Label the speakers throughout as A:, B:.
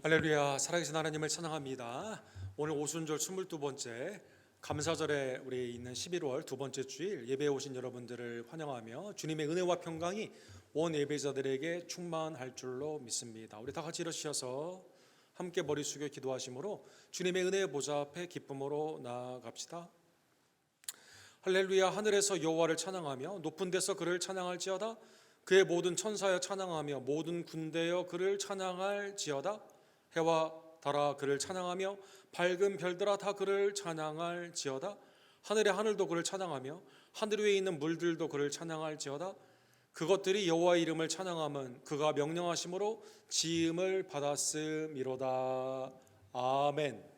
A: 할렐루야. 살아계신 하나님을 찬양합니다. 오늘 오순절 22번째 감사절에 우리 있는 11월 두 번째 주일 예배에 오신 여러분들을 환영하며 주님의 은혜와 평강이 온 예배자들에게 충만할 줄로 믿습니다. 우리 다 같이 일어서셔서 함께 머리 숙여 기도하심으로 주님의 은혜의 보좌 앞에 기쁨으로 나아갑시다. 할렐루야. 하늘에서 여호와를 찬양하며 높은 데서 그를 찬양할지어다. 그의 모든 천사여 찬양하며 모든 군대여 그를 찬양할지어다. 해와 달아 그를 찬양하며 밝은 별들아 다 그를 찬양할지어다. 하늘의 하늘도 그를 찬양하며 하늘 위에 있는 물들도 그를 찬양할지어다. 그것들이 여호와의 이름을 찬양함은 그가 명령하심으로 지음을 받았음이로다. 아멘.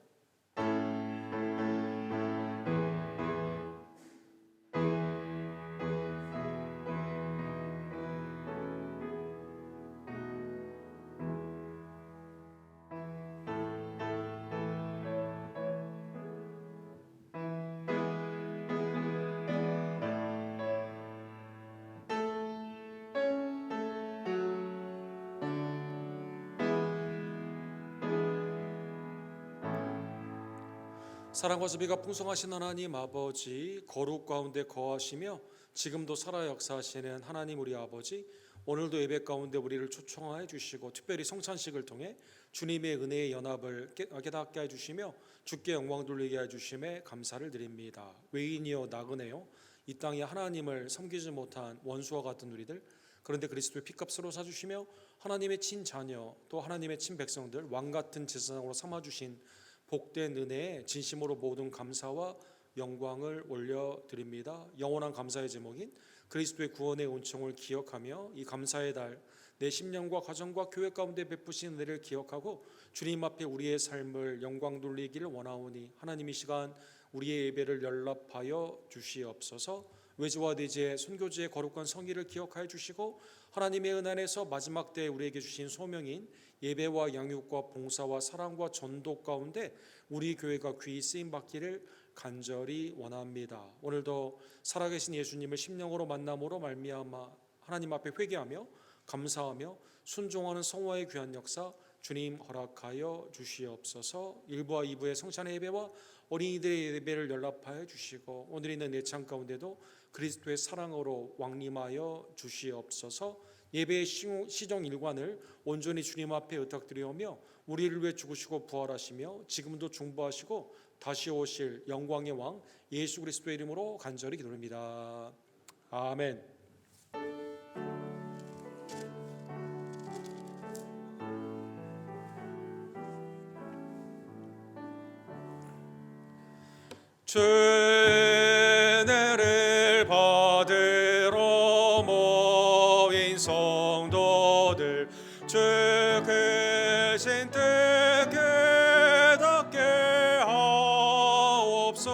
A: 사랑과 자비가 풍성하신 하나님 아버지, 거룩 가운데 거하시며 지금도 살아 역사하시는 하나님 우리 아버지, 오늘도 예배 가운데 우리를 초청하여 주시고 특별히 성찬식을 통해 주님의 은혜의 연합을 깨닫게 해주시며 주께 영광 돌리게 해주심에 감사를 드립니다. 외인이요 나그네요 이 땅에 하나님을 섬기지 못한 원수와 같은 우리들, 그런데 그리스도의 피값으로 사주시며 하나님의 친자녀 또 하나님의 친백성들 왕같은 제사장으로 삼아주신 복된 은혜에 진심으로 모든 감사와 영광을 올려드립니다. 영원한 감사의 제목인 그리스도의 구원의 은총을 기억하며 이 감사의 달 내 심령과 가정과 교회 가운데 베푸신 은혜를 기억하고 주님 앞에 우리의 삶을 영광 돌리기를 원하오니 하나님 이 시간 우리의 예배를 연락하여 주시옵소서. 외주와 내지의 순교지의 거룩한 성의를 기억하여 주시고 하나님의 은혜 안에서 마지막 때에 우리에게 주신 소명인 예배와 양육과 봉사와 사랑과 전도 가운데 우리 교회가 귀히 쓰임받기를 간절히 원합니다. 오늘도 살아계신 예수님을 심령으로 만남으로 말미암아 하나님 앞에 회개하며 감사하며 순종하는 성화의 귀한 역사 주님 허락하여 주시옵소서. 1부와 2부의 성찬의 예배와 어린이들의 예배를 연락하여 주시고 오늘 있는 예찬 가운데도 그리스도의 사랑으로 왕림하여 주시옵소서. 예배의 시정 일관을 온전히 주님 앞에 의탁드리오며 우리를 위해 죽으시고 부활하시며 지금도 중보하시고 다시 오실 영광의 왕 예수 그리스도의 이름으로 간절히 기도합니다. 아멘. 주 은혜를 받으러 모인 성도들 주 크신 뜻 깨닫게 하옵소서.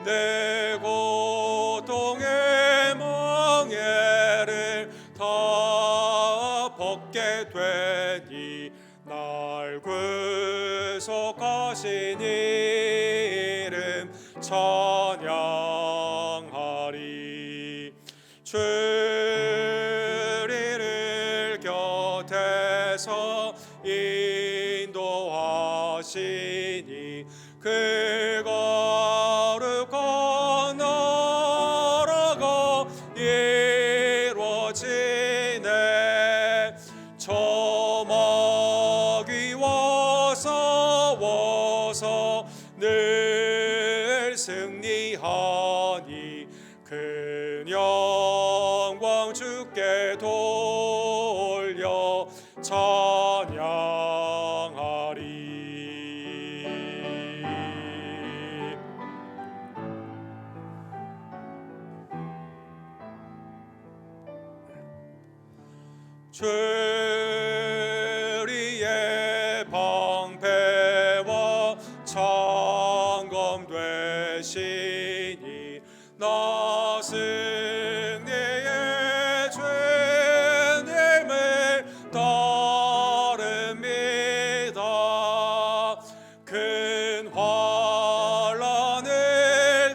A: 내 고통의 멍에를 다 벗게 되니 날 구속하신 이름 찬양하리. 주리를 곁에서 인도하시니 그 거룩한 나라가 이루어지네. 저 마귀와 싸워서 늘 승리하니 큰 영광 주께 돌려 찬양하리. 주리의 방패와 창검 되시니 나 승리의 주님을 따릅니다. 큰 환난을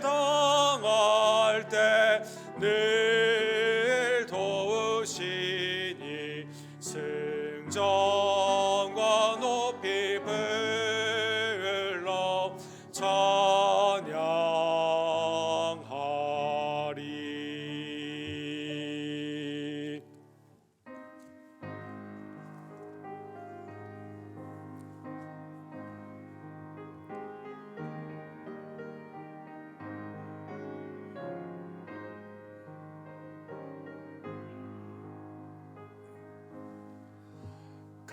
A: 당할 때 늘 도우시니 승전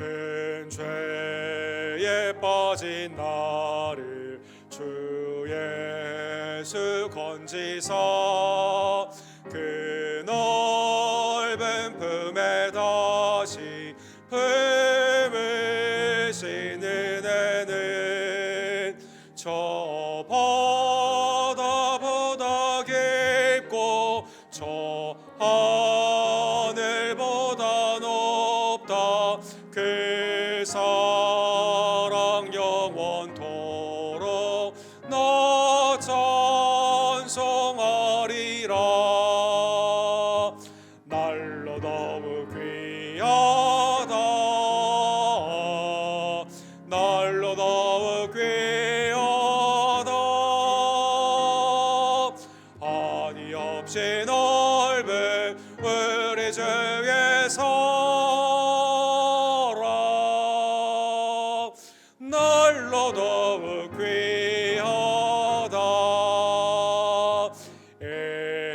A: 큰 죄에 빠진 나를 주 예수 건지사 그 넓은 품에 다시 품으신 은혜는 저 바다보다 깊고 저 하늘보다 높다. 그 사랑 영원토록 나 찬송하리라. 날로 더욱 귀하다. 날로 더욱 귀하다. 한이 없이 넓은 우리 주의 사랑 날로 더욱 귀하다.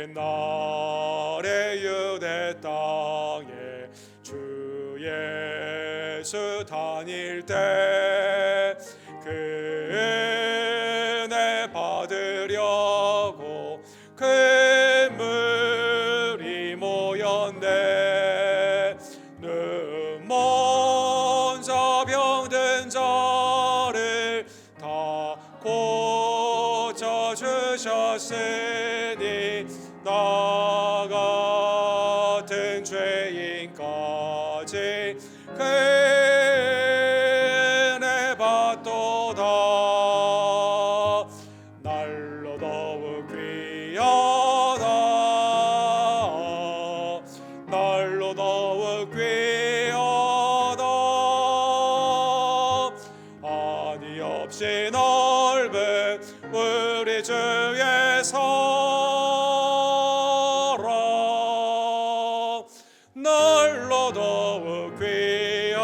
A: 옛날에 유대 땅에 주 예수 다닐 때 그 은혜 받으려고 큰 물이 모였네. 눈 먼저 병든 자를 다 고쳐주셨으니 나 같은 죄인까지 그 은혜 받도다. 날로 더욱 귀하다. 날로 더욱 귀하다. 한이 없이 넓은 우리 주의 사랑 날로 더욱 귀하다.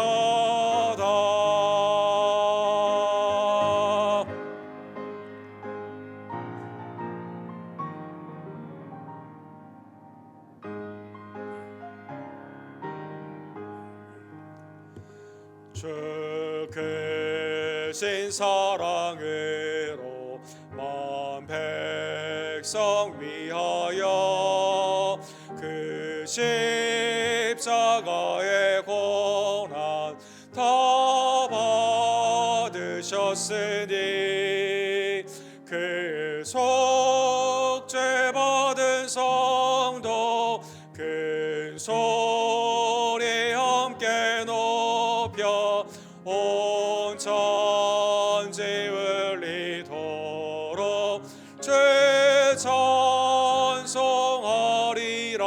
A: 주 크신 사랑으로 만 백성 위하여 그 십자가의 고난 다 받으셨으니 그 속죄 받은 성도 큰 소리 함께 높여 온 천지 울리도록 주 찬송하리라.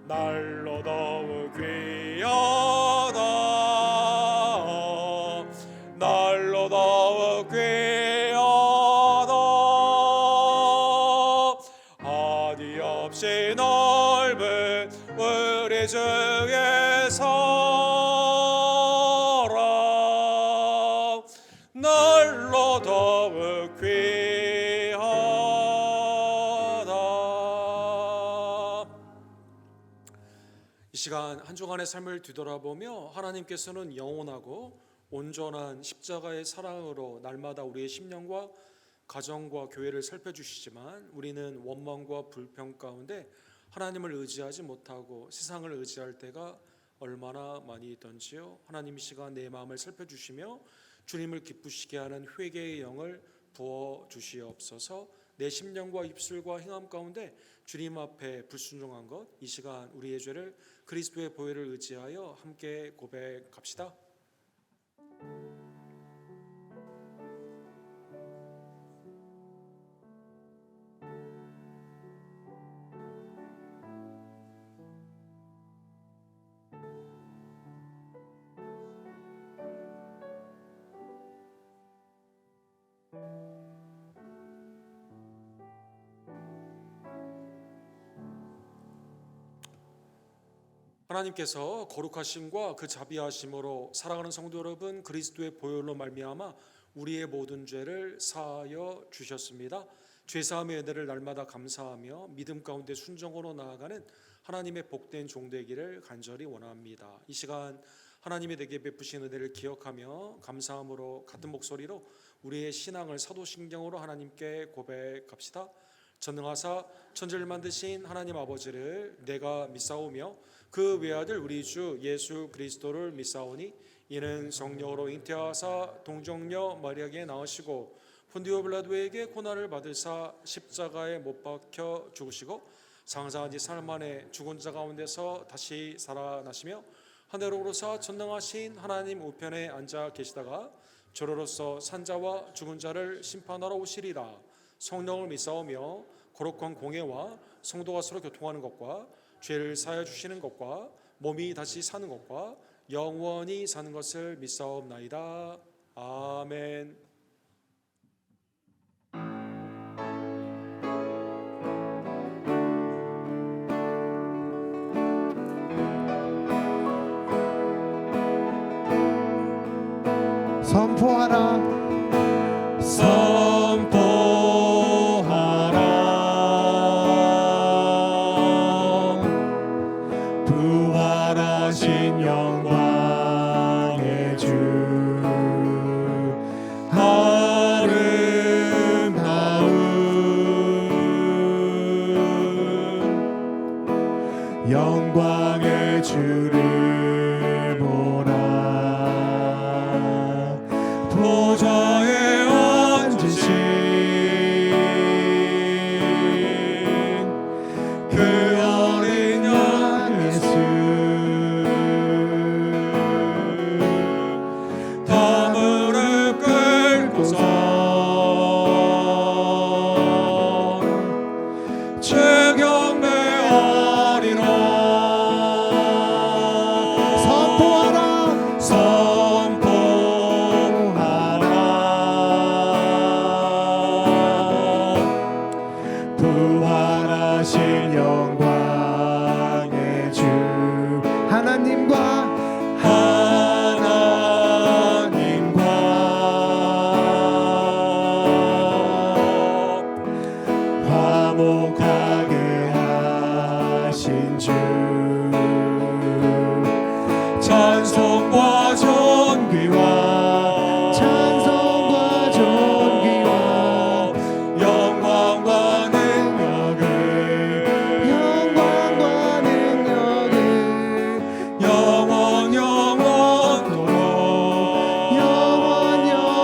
A: 날로 더욱 귀하다. 날로 더욱 귀하다. 한이 없이 넓은 우리 주의 사랑 날로 더욱 귀하다. 이 시간 한 주간의 삶을 뒤돌아보며 하나님께서는 영원하고 온전한 십자가의 사랑으로 날마다 우리의 심령과 가정과 교회를 살펴주시지만 우리는 원망과 불평 가운데 하나님을 의지하지 못하고 세상을 의지할 때가 얼마나 많이 있던지요. 하나님 이 시간 내 마음을 살펴주시며 주님을 기쁘시게 하는 회개의 영을 부어주시옵소서. 내 심령과 입술과 행함 가운데 주님 앞에 불순종한 것, 이 시간 우리의 죄를 그리스도의 보혈을 의지하여 함께 고백합시다. 하나님께서 거룩하심과 그 자비하심으로 사랑하는 성도 여러분, 그리스도의 보혈로 말미암아 우리의 모든 죄를 사하여 주셨습니다. 죄사함의 은혜를 날마다 감사하며 믿음 가운데 순종으로 나아가는 하나님의 복된 종 되기를 간절히 원합니다. 이 시간 하나님이 내게 베푸신 은혜를 기억하며 감사함으로 같은 목소리로 우리의 신앙을 사도신경으로 하나님께 고백합시다. 전능하사 천지를 만드신 하나님 아버지를 내가 믿사오며 그 외아들 우리 주 예수 그리스도를 믿사오니 이는 성령으로 잉태하사 동정녀 마리아에게 나으시고 본디오 빌라도에게 고난을 받으사 십자가에 못 박혀 죽으시고 장사한 지 사흘 만에 죽은 자 가운데서 다시 살아나시며 하늘로 오르사 전능하신 하나님 우편에 앉아 계시다가 저로로서 산자와 죽은 자를 심판하러 오시리라. 성령을 믿사오며 거룩한 공예와 성도가 서로 교통하는 것과 죄를 사하여 주시는 것과 몸이 다시 사는 것과 영원히 사는 것을 믿사옵나이다. 아멘.
B: 선포하라 부활하신 영광의 주 아름다운 영광의 주를 보라 보좌에 앉으신 그 어린 양 예수 다 무릎 꿇고서 죄 경배하리라. 부활하신 영광의 주 하나님과 화목하게 하신 주 찬송과 존귀와 영광과 능력을 영원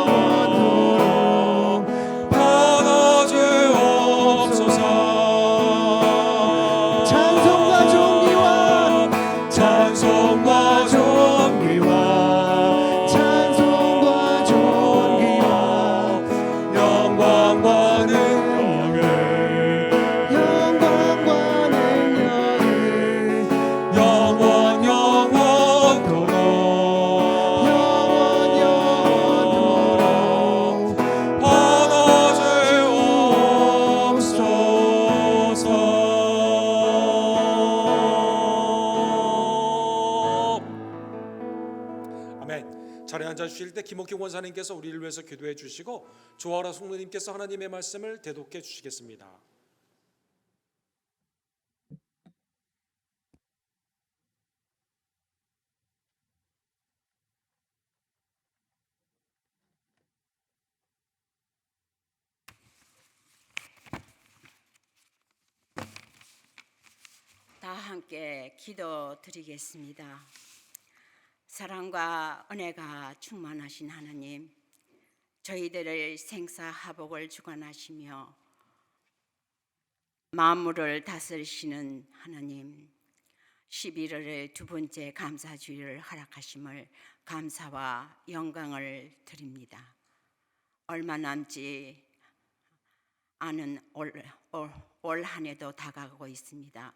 B: 영원토록 받아주옵소서. 찬송과 존귀와 영광과 능력을 영원 영원토록 받아주옵소서. 아멘. 자리에 앉아 주실 때 김옥희 원사님께서 우리를 위해서 기도해 주시고 조아라 성도님께서 하나님의 말씀을 대독해 주시겠습니다.
C: 다 함께 기도드리겠습니다. 사랑과 은혜가 충만하신 하나님, 저희들을 생사화복을 주관하시며 만물을 다스리시는 하나님, 11월의 두 번째 감사주일을 허락하심을 감사와 영광을 드립니다. 얼마 남지 않은 올 한 해도 다가가고 있습니다.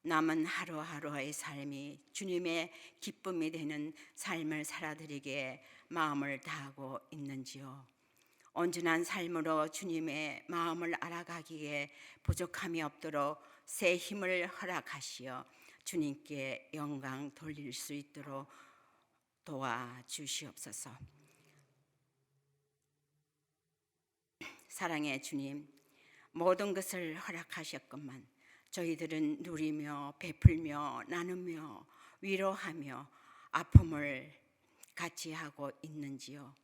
C: 남은 하루하루의 삶이 주님의 기쁨이 되는 삶을 살아드리기에 마음을 다하고 있는지요. 온전한 삶으로 주님의 마음을 알아가기에 부족함이 없도록 새 힘을 허락하시어 주님께 영광 돌릴 수 있도록 도와주시옵소서. 사랑의 주님, 모든 것을 허락하셨건만 저희들은 누리며 베풀며 나누며 위로하며 아픔을 같이 하고 있는지요.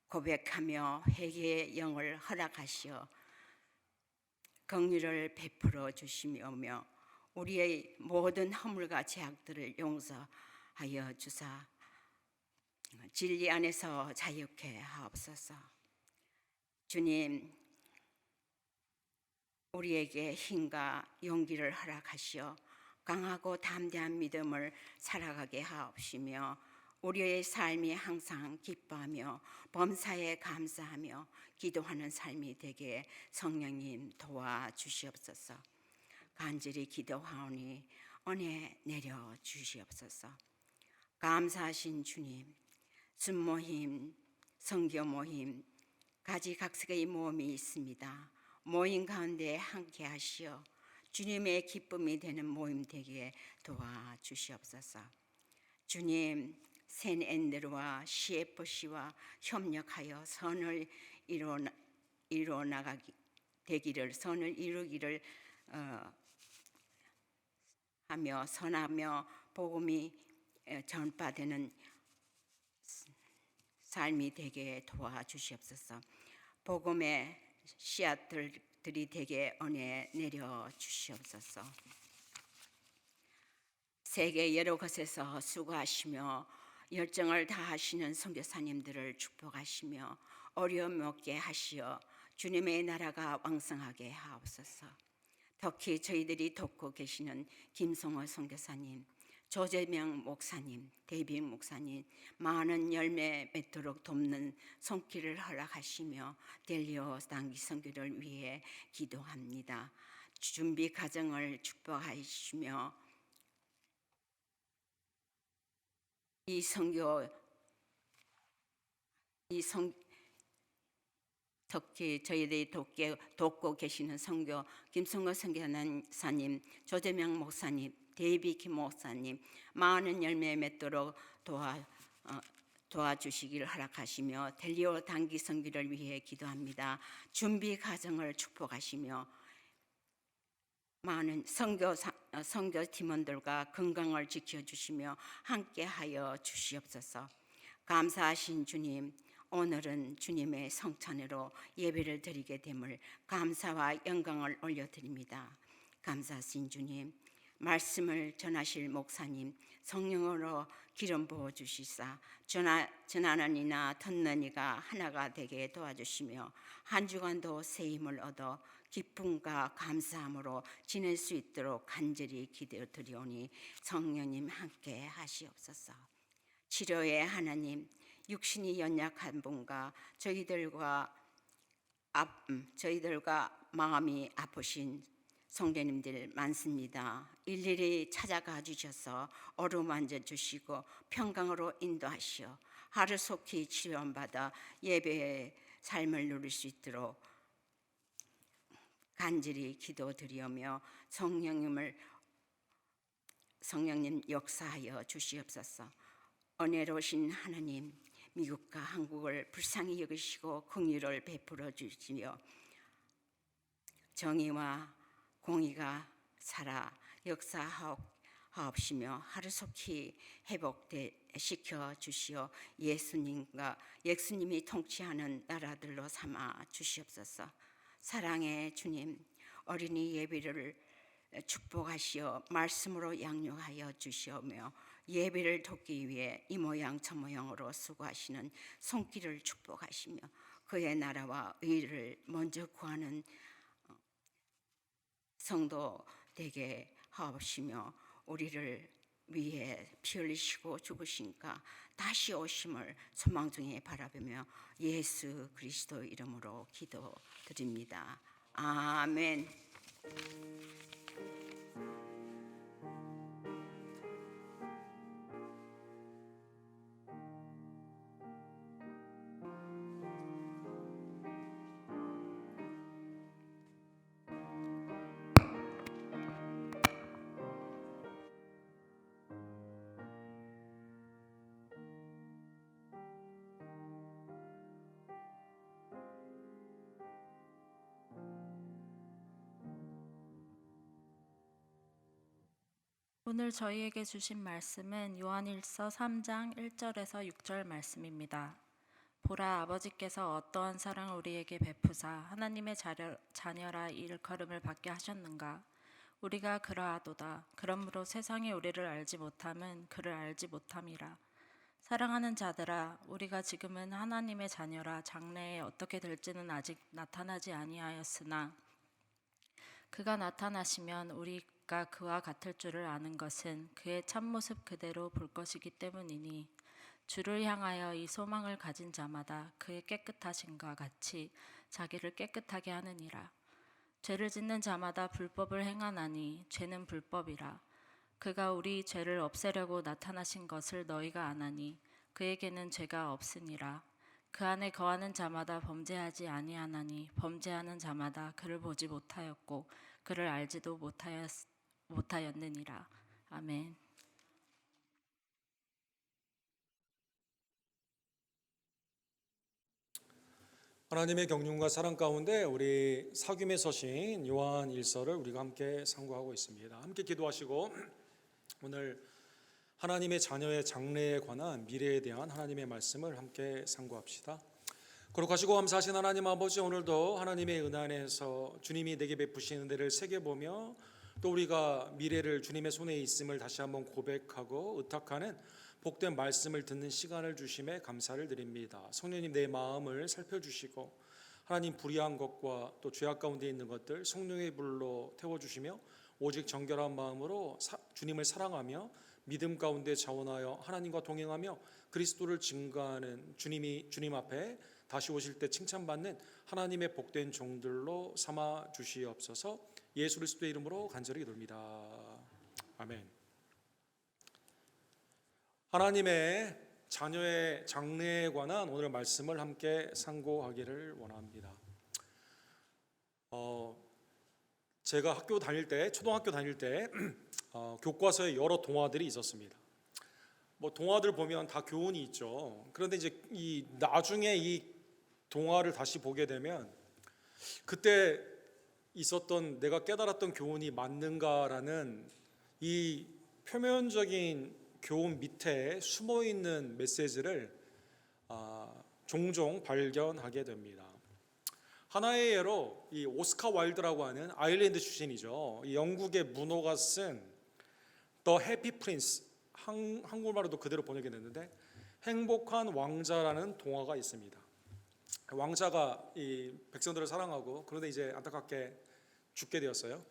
C: 고백하며 회개의 영을 허락하시어 긍휼을 베풀어 주시며 우리의 모든 허물과 죄악들을 용서하여 주사 진리 안에서 자유케 하옵소서. 주님, 우리에게 힘과 용기를 허락하시어 강하고 담대한 믿음을 살아가게 하옵시며 우리의 삶이 항상 기뻐하며 범사에 감사하며 기도하는 삶이 되게 성령님 도와주시옵소서. 간절히 기도하오니 은혜 내려 주시옵소서. 감사하신 주님, 순모임, 선교모임, 가지각색의 모임이 있습니다. 모임 가운데 함께 하시어 주님의 기쁨이 되는 모임 되게 도와주시옵소서. 주님, 샌 앤드루와 CFC와 협력하여 선을 선을 이루기를 하며 선하며 복음이 전파되는 삶이 되게 도와주시옵소서. 복음의 씨앗들이 되게 은혜 내려 주시옵소서. 세계 여러 곳에서 수고하시며 열정을 다하시는 선교사님들을 축복하시며 어려움 없게 하시어 주님의 나라가 왕성하게 하옵소서. 특히 저희들이 돕고 계시는 김성호 선교사님, 조재명 목사님, 데이빗 목사님 많은 열매 맺도록 돕는 손길을 허락하시며 델리오 단기 선교를 위해 기도합니다. 준비 과정을 축복하시며 특히 저희들이 돕고 계시는 선교 김성호 선교사님, 조재명 목사님, 데이빗 김 목사님 많은 열매 맺도록 도와주시기를 허락하시며 델리오 단기 선교를 위해 기도합니다. 준비 과정을 축복하시며 많은 선교 팀원들과 건강을 지켜주시며 함께하여 주시옵소서. 감사하신 주님, 오늘은 주님의 성찬으로 예배를 드리게 됨을 감사와 영광을 올려드립니다. 감사하신 주님, 말씀을 전하실 목사님 성령으로 기름 부어 주시사 전하는 이나 듣는 이가 하나가 되게 도와주시며 한 주간도 새 힘을 얻어 기쁨과 감사함으로 지낼 수 있도록 간절히 기도드리오니 성령님 함께 하시옵소서. 치료의 하나님, 육신이 연약한 분과 저희들과 마음이 아프신 성도님들 많습니다. 일일이 찾아가 주셔서 어루만져 주시고 평강으로 인도하시어 하루속히 치료받아 예배의 삶을 누릴 수 있도록 간절히 기도드리오며 성령님 역사하여 주시옵소서. 은혜로우신 하나님, 미국과 한국을 불쌍히 여기시고 긍휼을 베풀어 주시며 정의와 공의가 살아 역사하옵시며 하루속히 회복시켜 주시어 예수님이 통치하는 나라들로 삼아 주시옵소서. 사랑의 주님, 어린이 예배를 축복하시어 말씀으로 양육하여 주시오며 예배를 돕기 위해 이 모양 저 모양으로 수고하시는 손길을 축복하시며 그의 나라와 의를 먼저 구하는 성도 되게 하옵시며 우리를 위해 피 흘리시고 죽으신가 다시 오심을 소망 중에 바라보며 예수 그리스도 이름으로 기도드립니다. 아멘.
D: 오늘 저희에게 주신 말씀은 요한일서 3장 1절에서 6절 말씀입니다. 보라, 아버지께서 어떠한 사랑을 우리에게 베푸사 하나님의 자녀라 일컬음을 받게 하셨는가. 우리가 그러하도다. 그러므로 세상이 우리를 알지 못함은 그를 알지 못함이라. 사랑하는 자들아, 우리가 지금은 하나님의 자녀라. 장래에 어떻게 될지는 아직 나타나지 아니하였으나 그가 나타나시면 우리가 그와 같을 줄을 아는 것은 그의 참모습 그대로 볼 것이기 때문이니 주를 향하여 이 소망을 가진 자마다 그의 깨끗하심과 같이 자기를 깨끗하게 하느니라. 죄를 짓는 자마다 불법을 행하나니 죄는 불법이라. 그가 우리 죄를 없애려고 나타나신 것을 너희가 아나니 그에게는 죄가 없으니라. 그 안에 거하는 자마다 범죄하지 아니하나니 범죄하는 자마다 그를 보지 못하였고 그를 알지도 못하였느니라. 아멘.
A: 하나님의 경륜과 사랑 가운데 우리 사귐의 서신 요한 일서를 우리가 함께 상고하고 있습니다. 함께 기도하시고 오늘 하나님의 자녀의 장래에 관한 미래에 대한 하나님의 말씀을 함께 상고합시다. 거룩하시고 감사하신 하나님 아버지, 오늘도 하나님의 은혜 안에서 주님이 내게 베푸신 은혜를 새겨보며 또 우리가 미래를 주님의 손에 있음을 다시 한번 고백하고 의탁하는 복된 말씀을 듣는 시간을 주심에 감사를 드립니다. 성령님, 내 마음을 살펴주시고 하나님 불의한 것과 또 죄악 가운데 있는 것들 성령의 불로 태워주시며 오직 정결한 마음으로 주님을 사랑하며 믿음 가운데 자원하여 하나님과 동행하며 그리스도를 증거하는 주님 앞에 다시 오실 때 칭찬받는 하나님의 복된 종들로 삼아 주시옵소서. 예수 그리스도의 이름으로 간절히 기도합니다. 아멘. 하나님의 자녀의 장래에 관한 오늘 말씀을 함께 상고하기를 원합니다. 제가 학교 다닐 때, 초등학교 다닐 때 교과서에 여러 동화들이 있었습니다. 뭐 동화들 보면 다 교훈이 있죠. 그런데 이제 나중에 이 동화를 다시 보게 되면 그때 있었던 내가 깨달았던 교훈이 맞는가라는 이 표면적인 교훈 밑에 숨어 있는 메시지를 종종 발견하게 됩니다. 하나의 예로 이 오스카 와일드라고 하는 아일랜드 출신이죠. 이 영국의 문호가 쓴 The Happy Prince, 한국말로도 그대로 번역이 됐는데 행복한 왕자라는 동화가 있습니다. 왕자가 이 백성들을 사랑하고 그런데 이제 안타깝게 죽게 되었어요.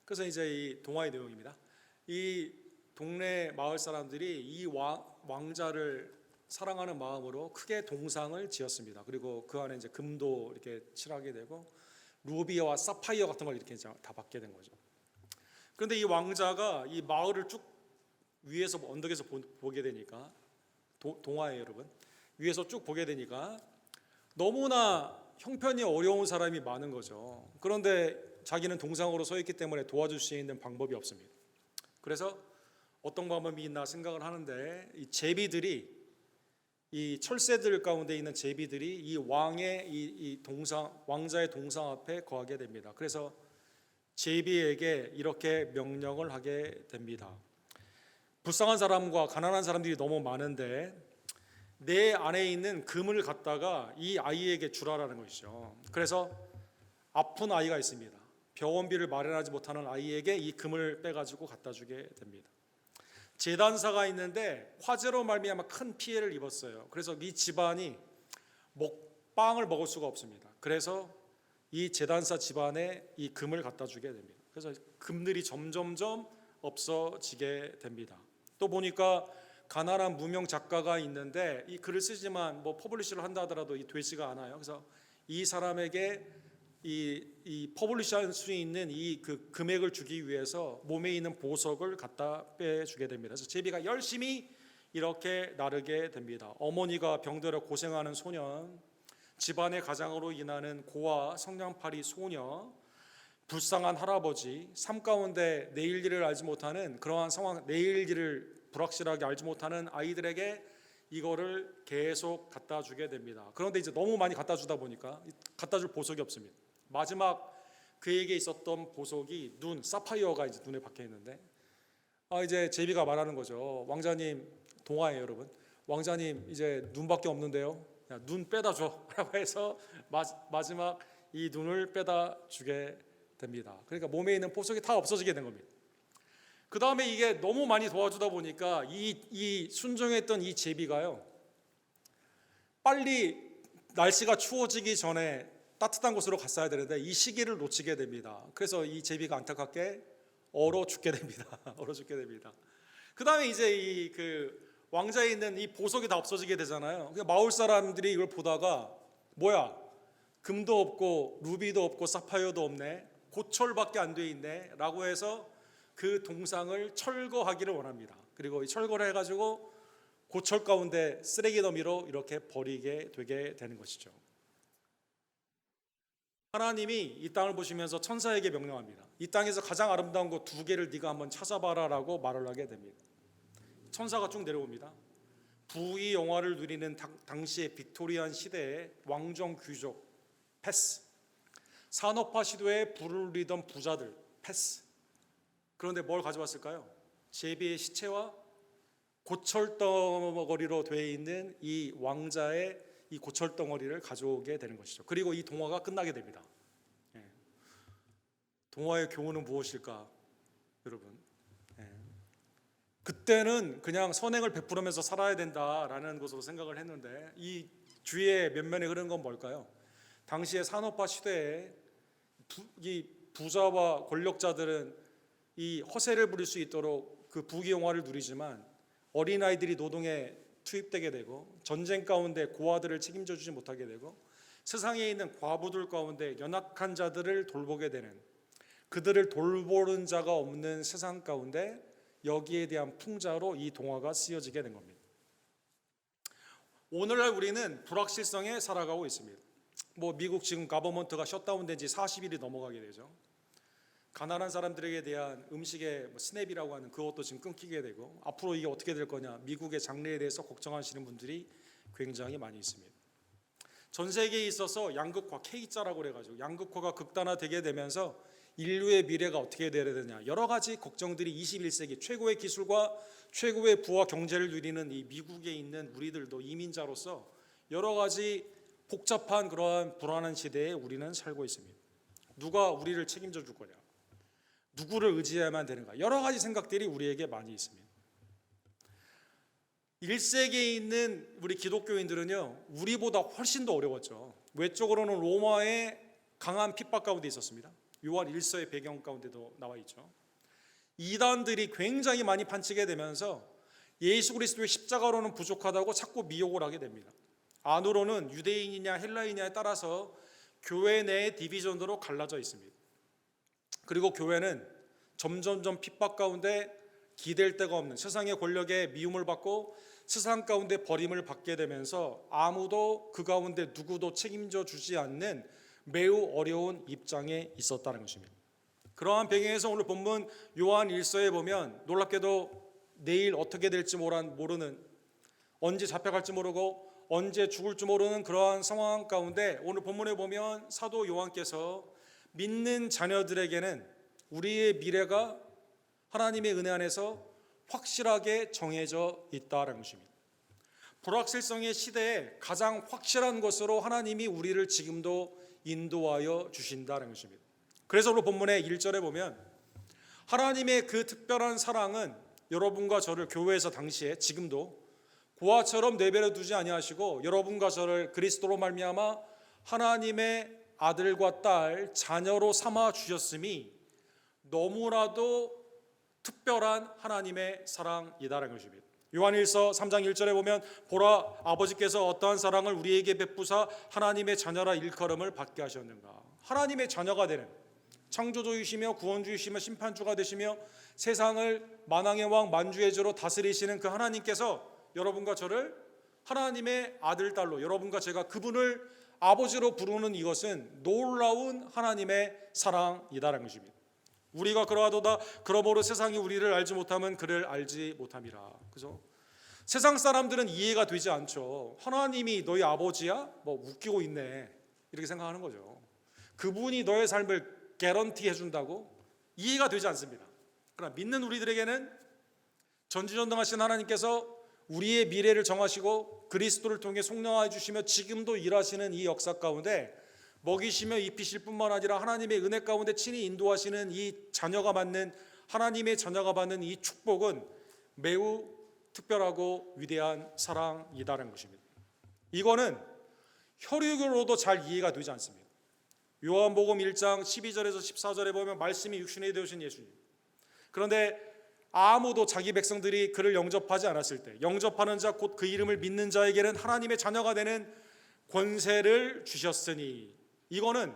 A: 그래서 이제 이 동화의 내용입니다. 이 동네 마을 사람들이 이 왕자를 사랑하는 마음으로 크게 동상을 지었습니다. 그리고 그 안에 이제 금도 이렇게 칠하게 되고 루비와 사파이어 같은 걸 이렇게 다 받게 된 거죠. 그런데 이 왕자가 이 마을을 쭉 위에서 언덕에서 보게 되니까 동화예요, 여러분. 위에서 쭉 보게 되니까 너무나 형편이 어려운 사람이 많은 거죠. 그런데 자기는 동상으로 서 있기 때문에 도와줄 수 있는 방법이 없습니다. 그래서 어떤 방법이 있나 생각을 하는데 이 제비들이 이 철새들 가운데 있는 제비들이 이 왕자의 동상 앞에 거하게 됩니다. 그래서 제비에게 이렇게 명령을 하게 됩니다. 불쌍한 사람과 가난한 사람들이 너무 많은데 내 안에 있는 금을 갖다가 이 아이에게 주라라는 것이죠. 그래서 아픈 아이가 있습니다. 병원비를 마련하지 못하는 아이에게 이 금을 빼가지고 갖다 주게 됩니다. 제단사가 있는데 화재로 말미암아 큰 피해를 입었어요. 그래서 이 집안이 먹방을 먹을 수가 없습니다. 그래서 이 제단사 집안에 이 금을 갖다 주게 됩니다. 그래서 금들이 점점점 없어지게 됩니다. 또 보니까 가난한 무명 작가가 있는데 이 글을 쓰지만 뭐 퍼블리셔를 한다 하더라도 이 되지가 않아요. 그래서 이 사람에게 이 퍼블리셔할 수 있는 이 그 금액을 주기 위해서 몸에 있는 보석을 갖다 빼주게 됩니다. 그래서 제비가 열심히 이렇게 나르게 됩니다. 어머니가 병들어 고생하는 소년, 집안의 가장으로 인하는 고아 성냥팔이 소녀, 불쌍한 할아버지, 삶 가운데 내일 일을 알지 못하는 그러한 상황, 내일 일을 불확실하게 알지 못하는 아이들에게 이거를 계속 갖다 주게 됩니다. 그런데 이제 너무 많이 갖다 주다 보니까 갖다 줄 보석이 없습니다. 마지막 그에게 있었던 보석이 사파이어가 이제 눈에 박혀 있는데 이제 제비가 말하는 거죠. 왕자님, 동화예요, 여러분. 왕자님, 이제 눈밖에 없는데요. 야, 눈 빼다 줘라고 해서 마지막 이 눈을 빼다 주게 됩니다. 그러니까 몸에 있는 보석이 다 없어지게 된 겁니다. 그 다음에 이게 너무 많이 도와주다 보니까 이 순종했던 이 제비가요, 빨리 날씨가 추워지기 전에 따뜻한 곳으로 갔어야 되는데 이 시기를 놓치게 됩니다. 그래서 이 제비가 안타깝게 얼어 죽게 됩니다. 얼어 죽게 됩니다. 그 다음에 이제 이 왕자에 있는 이 보석이 다 없어지게 되잖아요. 그러니까 마을 사람들이 이걸 보다가 뭐야, 금도 없고 루비도 없고 사파이어도 없네, 고철밖에 안 돼 있네 라고 해서 그 동상을 철거하기를 원합니다. 그리고 이 철거를 해가지고 고철 가운데 쓰레기 더미로 이렇게 버리게 되게 되는 것이죠. 하나님이 이 땅을 보시면서 천사에게 명령합니다. 이 땅에서 가장 아름다운 것 2개를 네가 한번 찾아봐라 라고 말을 하게 됩니다. 천사가 쭉 내려옵니다. 부귀 영화를 누리는 당시의 빅토리안 시대의 왕정 귀족 패스, 산업화 시도에 불을 누리던 부자들 패스. 그런데 뭘 가져왔을까요? 제비의 시체와 고철덩어리로 되어 있는 이 왕자의 이 고철덩어리를 가져오게 되는 것이죠. 그리고 이 동화가 끝나게 됩니다. 동화의 교훈은 무엇일까, 여러분? 그때는 그냥 선행을 베풀으면서 살아야 된다라는 것으로 생각을 했는데 이 뒤에 면면에 흐르는 건 뭘까요? 당시의 산업화 시대에 이 부자와 권력자들은 이 허세를 부릴 수 있도록 그 부귀영화를 누리지만 어린아이들이 노동에 투입되게 되고 전쟁 가운데 고아들을 책임져 주지 못하게 되고 세상에 있는 과부들 가운데 연약한 자들을 돌보게 되는, 그들을 돌보는 자가 없는 세상 가운데 여기에 대한 풍자로 이 동화가 쓰여지게 된 겁니다. 오늘날 우리는 불확실성에 살아가고 있습니다. 미국 지금 가버먼트가 셧다운된 지 40일이 넘어가게 되죠. 가난한 사람들에게 대한 음식의 스냅이라고 하는 그것도 지금 끊기게 되고 앞으로 이게 어떻게 될 거냐, 미국의 장래에 대해서 걱정하시는 분들이 굉장히 많이 있습니다. 전 세계에 있어서 양극화, K자라고 그래가지고 양극화가 극단화되게 되면서 인류의 미래가 어떻게 되어야 되냐, 여러 가지 걱정들이 21세기 최고의 기술과 최고의 부와 경제를 누리는 이 미국에 있는 우리들도 이민자로서 여러 가지 복잡한 그러한 불안한 시대에 우리는 살고 있습니다. 누가 우리를 책임져 줄 거냐, 누구를 의지해야만 되는가, 여러 가지 생각들이 우리에게 많이 있습니다. 1세기에 있는 우리 기독교인들은요, 우리보다 훨씬 더 어려웠죠. 외적으로는 로마의 강한 핍박 가운데 있었습니다. 요한 1서의 배경 가운데도 나와 있죠. 이단들이 굉장히 많이 판치게 되면서 예수 그리스도의 십자가로는 부족하다고 자꾸 미혹을 하게 됩니다. 안으로는 유대인이냐 헬라인이냐에 따라서 교회 내의 디비전으로 갈라져 있습니다. 그리고 교회는 점점점 핍박 가운데 기댈 데가 없는 세상의 권력에 미움을 받고 세상 가운데 버림을 받게 되면서 아무도 그 가운데 누구도 책임져 주지 않는 매우 어려운 입장에 있었다는 것입니다. 그러한 배경에서 오늘 본문 요한 1서에 보면 놀랍게도 내일 어떻게 될지 모르는, 언제 잡혀갈지 모르고 언제 죽을지 모르는 그러한 상황 가운데 오늘 본문에 보면 사도 요한께서 믿는 자녀들에게는 우리의 미래가 하나님의 은혜 안에서 확실하게 정해져 있다는 것입니다. 불확실성의 시대에 가장 확실한 것으로 하나님이 우리를 지금도 인도하여 주신다는 것입니다. 그래서 오늘 본문의 1절에 보면 하나님의 그 특별한 사랑은 여러분과 저를 교회에서 당시에 지금도 고아처럼 내버려 두지 아니하시고 여러분과 저를 그리스도로 말미암아 하나님의 아들과 딸, 자녀로 삼아 주셨음이 너무나도 특별한 하나님의 사랑이다라는 것입니다. 요한일서 3장 1절에 보면 보라, 아버지께서 어떠한 사랑을 우리에게 베푸사 하나님의 자녀라 일컬음을 받게 하셨는가. 하나님의 자녀가 되는, 창조주이시며 구원주이시며 심판주가 되시며 세상을 만왕의 왕 만주의 주로 다스리시는 그 하나님께서 여러분과 저를 하나님의 아들, 딸로, 여러분과 제가 그분을 아버지로 부르는 이것은 놀라운 하나님의 사랑이다라는 것입니다. 우리가 그러하도다 그러므로 세상이 우리를 알지 못하면 그를 알지 못함이라. 그죠? 세상 사람들은 이해가 되지 않죠. 하나님이 너희 아버지야? 웃기고 있네, 이렇게 생각하는 거죠. 그분이 너의 삶을 개런티 해준다고? 이해가 되지 않습니다. 그러나 믿는 우리들에게는 전지전능하신 하나님께서 우리의 미래를 정하시고 그리스도를 통해 속량하여 주시며 지금도 일하시는 이 역사 가운데 먹이시며 입히실 뿐만 아니라 하나님의 은혜 가운데 친히 인도하시는 이 자녀가 받는, 하나님의 자녀가 받는 이 축복은 매우 특별하고 위대한 사랑이다라는 것입니다. 이거는 혈육으로도 잘 이해가 되지 않습니다. 요한복음 1장 12절에서 14절에 보면 말씀이 육신이 되오신 예수님. 그런데 아무도 자기 백성들이 그를 영접하지 않았을 때 영접하는 자 곧 그 이름을 믿는 자에게는 하나님의 자녀가 되는 권세를 주셨으니, 이거는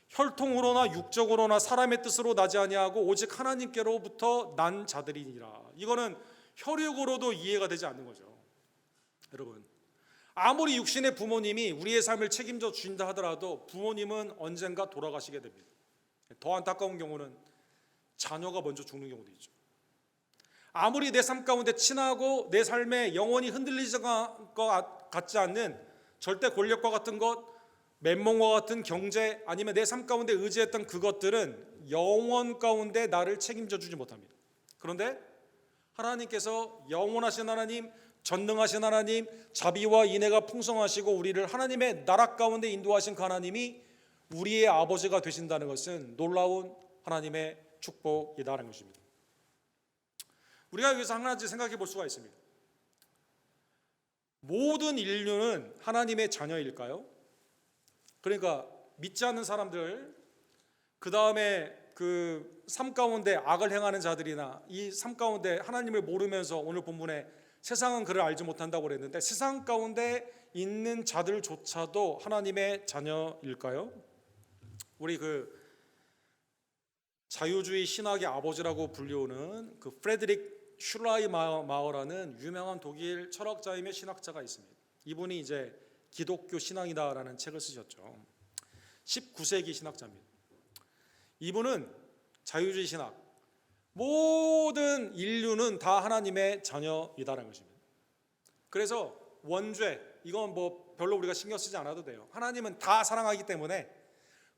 A: 혈통으로나 육적으로나 사람의 뜻으로 나지 아니하고 오직 하나님께로부터 난 자들이니라. 이거는 혈육으로도 이해가 되지 않는 거죠. 여러분, 아무리 육신의 부모님이 우리의 삶을 책임져 주신다 하더라도 부모님은 언젠가 돌아가시게 됩니다. 더 안타까운 경우는 자녀가 먼저 죽는 경우도 있죠. 아무리 내 삶 가운데 친하고 내 삶에 영원히 흔들리지 것 같지 않는 절대 권력과 같은 것, 맨몸과 같은 경제, 아니면 내 삶 가운데 의지했던 그것들은 영원 가운데 나를 책임져 주지 못합니다. 그런데 하나님께서 영원하신 하나님, 전능하신 하나님, 자비와 인애가 풍성하시고 우리를 하나님의 나라 가운데 인도하신 그 하나님이 우리의 아버지가 되신다는 것은 놀라운 하나님의 축복이다라는 것입니다. 우리가 여기서 한 가지 생각해 볼 수가 있습니다. 모든 인류는 하나님의 자녀일까요? 그러니까 믿지 않는 사람들, 그 다음에 그 삶 가운데 악을 행하는 자들이나 이 삶 가운데 하나님을 모르면서, 오늘 본문에 세상은 그를 알지 못한다고 그랬는데 세상 가운데 있는 자들조차도 하나님의 자녀일까요? 우리 그 자유주의 신학의 아버지라고 불리우는 그 프레드릭 슐라이마어라는 유명한 독일 철학자이며 신학자가 있습니다. 이분이 이제 기독교 신앙이다라는 책을 쓰셨죠. 19세기 신학자입니다. 이분은 자유주의 신학, 모든 인류는 다 하나님의 자녀이다라는 것입니다. 그래서 원죄, 이건 뭐 별로 우리가 신경 쓰지 않아도 돼요. 하나님은 다 사랑하기 때문에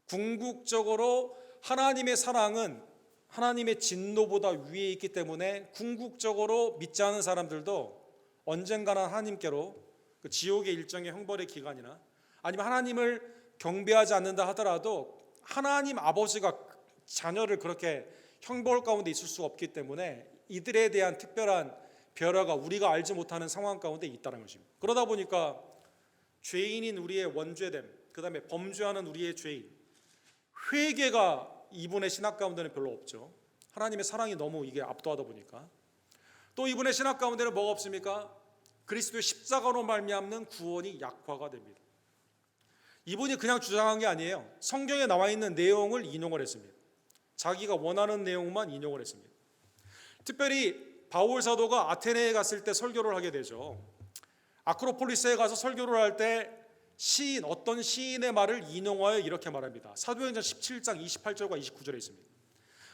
A: 궁극적으로 하나님의 사랑은 하나님의 진노보다 위에 있기 때문에 궁극적으로 믿지 않은 사람들도 언젠가는 하나님께로, 그 지옥의 일정의 형벌의 기간이나 아니면 하나님을 경배하지 않는다 하더라도 하나님 아버지가 자녀를 그렇게 형벌 가운데 있을 수 없기 때문에 이들에 대한 특별한 배려가 우리가 알지 못하는 상황 가운데 있다는 것입니다. 그러다 보니까 죄인인 우리의 원죄됨, 그 다음에 범죄하는 우리의 죄인, 회개가 이분의 신학 가운데는 별로 없죠. 하나님의 사랑이 너무 이게 압도하다 보니까. 또 이분의 신학 가운데는 뭐가 없습니까? 그리스도의 십자가로 말미암는 구원이 약화가 됩니다. 이분이 그냥 주장한 게 아니에요. 성경에 나와 있는 내용을 인용을 했습니다. 자기가 원하는 내용만 인용을 했습니다. 특별히 바울 사도가 아테네에 갔을 때 설교를 하게 되죠. 아크로폴리스에 가서 설교를 할 때 시인, 어떤 시인의 말을 인용하여 이렇게 말합니다. 사도행전 17장 28절과 29절에 있습니다.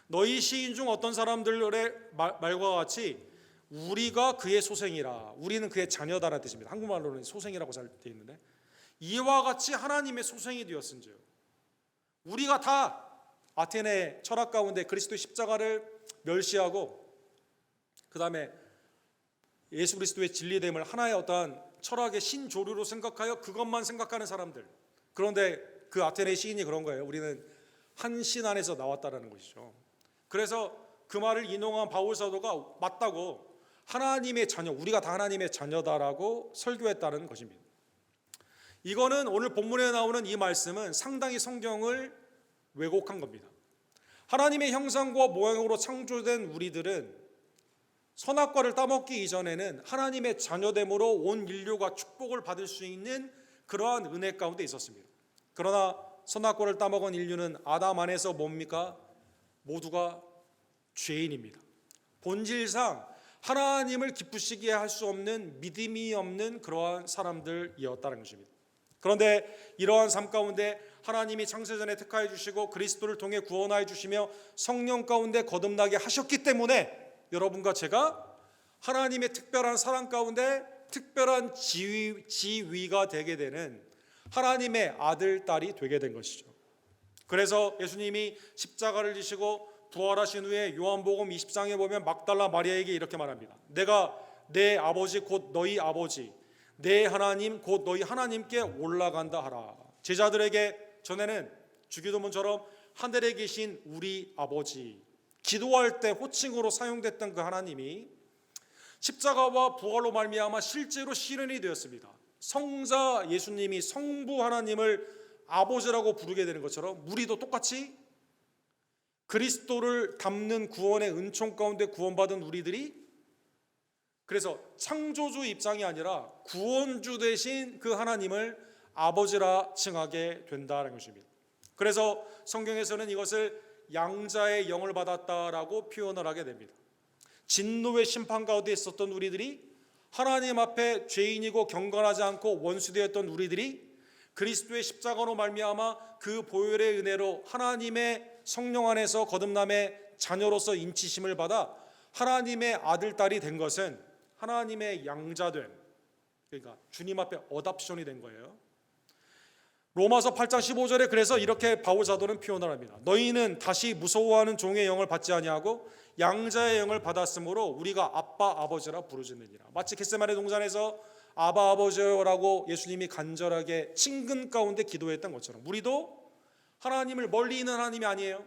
A: 너희 시인 중 어떤 사람들의 말과 같이 우리가 그의 소생이라, 우리는 그의 자녀다라는 뜻입니다. 한국말로는 소생이라고 잘 되어 있는데, 이와 같이 하나님의 소생이 되었은지요. 우리가 다 아테네 철학 가운데 그리스도의 십자가를 멸시하고 그 다음에 예수 그리스도의 진리됨을 하나의 어떠한 철학의 신조류로 생각하여 그것만 생각하는 사람들. 그런데 그 아테네 시인이 그런 거예요. 우리는 한 신 안에서 나왔다라는 것이죠. 그래서 그 말을 인용한 바울 사도가 맞다고, 하나님의 자녀, 우리가 다 하나님의 자녀다라고 설교했다는 것입니다. 이거는 오늘 본문에 나오는 이 말씀은 상당히 성경을 왜곡한 겁니다. 하나님의 형상과 모양으로 창조된 우리들은 선악과를 따먹기 이전에는 하나님의 자녀됨으로 온 인류가 축복을 받을 수 있는 그러한 은혜 가운데 있었습니다. 그러나 선악과를 따먹은 인류는 아담 안에서 뭡니까? 모두가 죄인입니다. 본질상 하나님을 기쁘시게 할 수 없는, 믿음이 없는 그러한 사람들이었다는 것입니다. 그런데 이러한 삶 가운데 하나님이 창세전에 택하여 주시고 그리스도를 통해 구원하여 주시며 성령 가운데 거듭나게 하셨기 때문에 여러분과 제가 하나님의 특별한 사랑 가운데 특별한 지위가 되게 되는 하나님의 아들, 딸이 되게 된 것이죠. 그래서 예수님이 십자가를 지시고 부활하신 후에 요한복음 20장에 보면 막달라 마리아에게 이렇게 말합니다. 내가 내 아버지 곧 너희 아버지, 내 하나님 곧 너희 하나님께 올라간다 하라. 제자들에게 전에는 주기도문처럼 하늘에 계신 우리 아버지, 기도할 때 호칭으로 사용됐던 그 하나님이 십자가와 부활로 말미암아 실제로 실현이 되었습니다. 성자 예수님이 성부 하나님을 아버지라고 부르게 되는 것처럼 우리도 똑같이 그리스도를 담는 구원의 은총 가운데 구원받은 우리들이, 그래서 창조주 입장이 아니라 구원주 대신 그 하나님을 아버지라 칭하게 된다는 것입니다. 그래서 성경에서는 이것을 양자의 영을 받았다라고 표현을 하게 됩니다. 진노의 심판 가운데 있었던 우리들이, 하나님 앞에 죄인이고 경건하지 않고 원수되었던 우리들이 그리스도의 십자가로 말미암아 그 보혈의 은혜로 하나님의 성령 안에서 거듭남의 자녀로서 인치심을 받아 하나님의 아들, 딸이 된 것은 하나님의 양자된, 그러니까 주님 앞에 어답션이 된 거예요. 로마서 8장 15절에 그래서 이렇게 바울 사도는 표현을 합니다. 너희는 다시 무서워하는 종의 영을 받지 아니하고 양자의 영을 받았으므로 우리가 아빠 아버지라 부르짖느니라. 마치 겟세마네 동산에서 아바 아버지여라고 예수님이 간절하게 친근 가운데 기도했던 것처럼 우리도 하나님을 멀리 있는 하나님이 아니에요.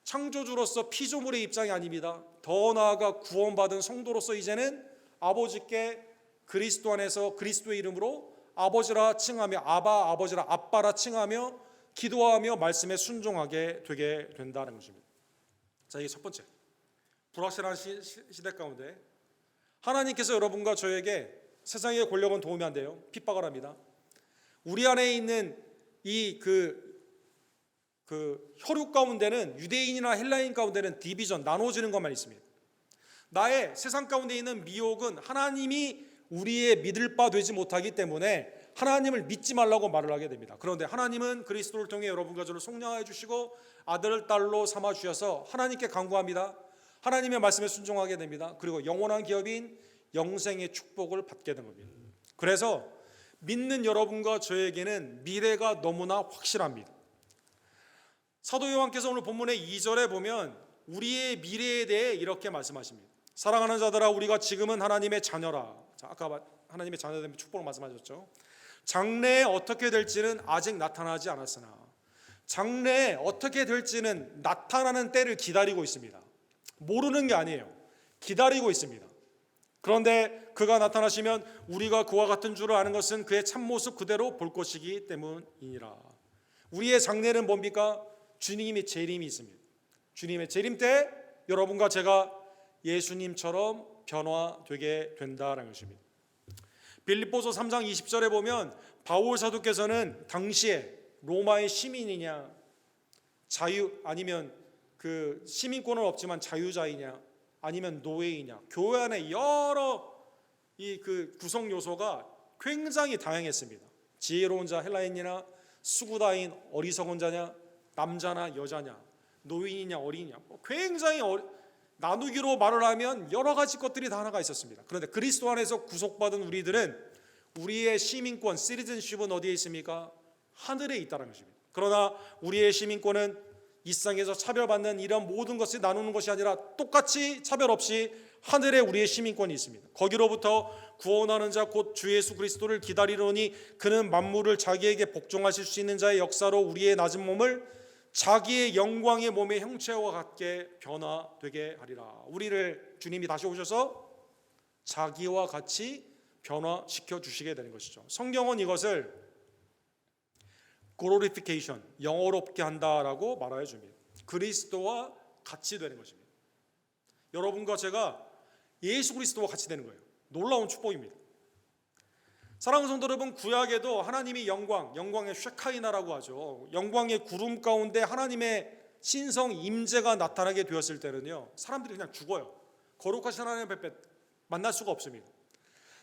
A: 창조주로서 피조물의 입장이 아닙니다. 더 나아가 구원받은 성도로서 이제는 아버지께 그리스도 안에서 그리스도의 이름으로 아버지라 칭하며, 아바 아버지라 아빠라 칭하며 기도하며 말씀에 순종하게 되게 된다는 것입니다. 자, 이게 첫 번째, 불확실한 시대 가운데 하나님께서 여러분과 저에게 세상의 권력은 도움이 안 돼요. 핍박을 합니다. 우리 안에 있는 이 혈육 가운데는, 유대인이나 헬라인 가운데는 디비전, 나눠지는 것만 있습니다. 나의 세상 가운데 있는 미혹은 하나님이 우리의 믿을 바 되지 못하기 때문에 하나님을 믿지 말라고 말을 하게 됩니다. 그런데 하나님은 그리스도를 통해 여러분과 저를 속량하여 주시고 아들, 딸로 삼아 주셔서 하나님께 간구합니다. 하나님의 말씀에 순종하게 됩니다. 그리고 영원한 기업인 영생의 축복을 받게 된 겁니다. 그래서 믿는 여러분과 저에게는 미래가 너무나 확실합니다. 사도 요한께서 오늘 본문의 2절에 보면 우리의 미래에 대해 이렇게 말씀하십니다. 사랑하는 자들아, 우리가 지금은 하나님의 자녀라. 자, 아까 하나님의 자녀된 축복을 말씀하셨죠. 장래에 어떻게 될지는 아직 나타나지 않았으나 장래에 어떻게 될지는 나타나는 때를 기다리고 있습니다. 모르는 게 아니에요. 기다리고 있습니다. 그런데 그가 나타나시면 우리가 그와 같은 줄을 아는 것은 그의 참모습 그대로 볼 것이기 때문이니라. 우리의 장래는 뭡니까? 주님의 재림이 있습니다. 주님의 재림 때 여러분과 제가 예수님처럼 변화되게 된다는 것입니다. 빌립보서 3장 20절에 보면 바울 사도께서는 당시에 로마의 시민이냐, 아니면 그 시민권은 없지만 자유자이냐, 아니면 노예이냐, 교회 안에 여러 구성 요소가 굉장히 다양했습니다. 지혜로운 자 헬라인이나 수구다인 어리석은 자냐, 남자나 여자냐, 노인이냐 어린이냐, 굉장히 나누기로 말을 하면 여러 가지 것들이 다 하나가 있었습니다. 그런데 그리스도 안에서 구속받은 우리들은 우리의 시민권, 시티즌십은 어디에 있습니까? 하늘에 있다는 것입니다. 그러나 우리의 시민권은 이 세상에서 차별받는 이런 모든 것을 나누는 것이 아니라 똑같이 차별 없이 하늘에 우리의 시민권이 있습니다. 거기로부터 구원하는 자 곧 주 예수 그리스도를 기다리노니 그는 만물을 자기에게 복종하실 수 있는 자의 역사로 우리의 낮은 몸을 자기의 영광의 몸의 형체와 같게 변화되게 하리라. 우리를 주님이 다시 오셔서 자기와 같이 변화시켜 주시게 되는 것이죠. 성경은 이것을 glorification, 영어롭게 한다라고 말하여 줍니다. 그리스도와 같이 되는 것입니다. 여러분과 제가 예수 그리스도와 같이 되는 거예요. 놀라운 축복입니다. 사랑하는 성도 여러분, 구약에도 하나님이 영광의 쉐카이나라고 하죠. 영광의 구름 가운데 하나님의 신성 임재가 나타나게 되었을 때는요, 사람들이 그냥 죽어요. 거룩하신 하나님 앞에 만날 수가 없습니다.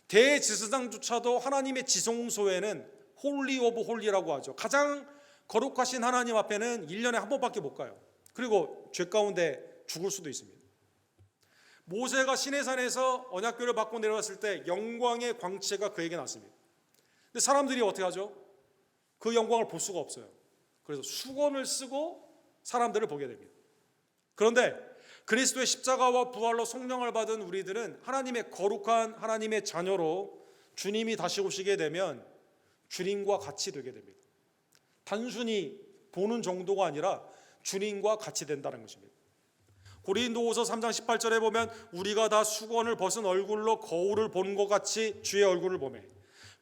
A: 대제사장조차도 하나님의 지성소에는 홀리 오브 홀리라고 하죠. 가장 거룩하신 하나님 앞에는 1년에 한 번밖에 못 가요. 그리고 죄 가운데 죽을 수도 있습니다. 모세가 시내산에서 언약궤를 받고 내려왔을 때 영광의 광채가 그에게 났습니다. 근데 사람들이 어떻게 하죠? 그 영광을 볼 수가 없어요. 그래서 수건을 쓰고 사람들을 보게 됩니다. 그런데 그리스도의 십자가와 부활로 성령을 받은 우리들은 하나님의 거룩한 하나님의 자녀로 주님이 다시 오시게 되면 주님과 같이 되게 됩니다. 단순히 보는 정도가 아니라 주님과 같이 된다는 것입니다. 고린도후서 3장 18절에 보면 우리가 다 수건을 벗은 얼굴로 거울을 보는 것 같이 주의 얼굴을 보매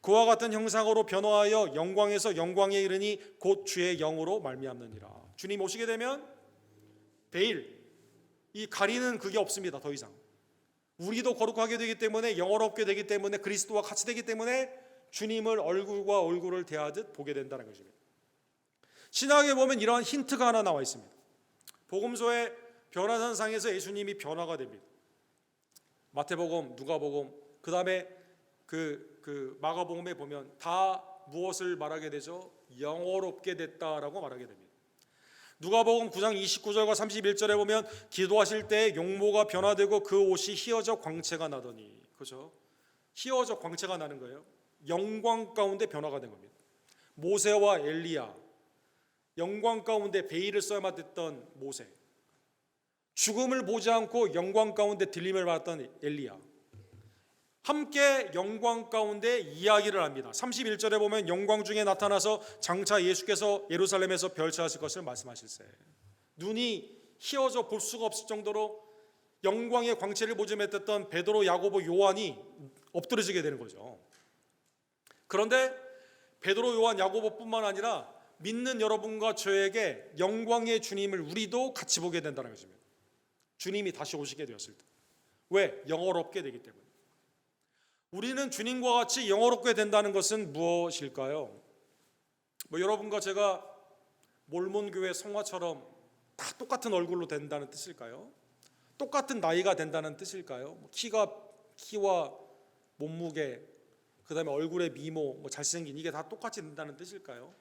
A: 그와 같은 형상으로 변화하여 영광에서 영광에 이르니 곧 주의 영으로 말미암느니라. 주님 오시게 되면 베일, 이 가리는 그게 없습니다. 더 이상 우리도 거룩하게 되기 때문에 영어롭게 되기 때문에 그리스도와 같이 되기 때문에 주님을 얼굴과 얼굴을 대하듯 보게 된다는 것입니다. 신약에 보면 이러한 힌트가 하나 나와 있습니다. 복음서의 변화산상에서 예수님이 변화가 됩니다. 마태복음, 누가복음, 그 다음에 그 마가복음에 보면 다 무엇을 말하게 되죠? 영어롭게 됐다라고 말하게 됩니다. 누가복음 9장 29절과 31절에 보면 기도하실 때 용모가 변화되고 그 옷이 희어져 광채가 나더니, 그죠? 희어져 광채가 나는 거예요. 영광 가운데 변화가 된 겁니다. 모세와 엘리야, 영광 가운데 베일을 써야만 모세, 죽음을 보지 않고 영광 가운데 들림을 받았던 엘리야, 함께 영광 가운데 이야기를 합니다. 31절에 보면 영광 중에 나타나서 장차 예수께서 예루살렘에서 별세하실 것을 말씀하실세. 눈이 희어져 볼 수가 없을 정도로 영광의 광채를 보지 못했던 베드로, 야고보, 요한이 엎드러지게 되는 거죠. 그런데 베드로, 요한, 야고보뿐만 아니라 믿는 여러분과 저에게 영광의 주님을 우리도 같이 보게 된다는 것입니다. 주님이 다시 오시게 되었을 때. 왜? 영어롭게 되기 때문에. 우리는 주님과 같이 영어롭게 된다는 것은 무엇일까요? 여러분과 제가 몰몬교회 성화처럼 다 똑같은 얼굴로 된다는 뜻일까요? 똑같은 나이가 된다는 뜻일까요? 키와 몸무게, 그 다음에 얼굴의 미모, 잘생긴, 이게 다 똑같이 된다는 뜻일까요?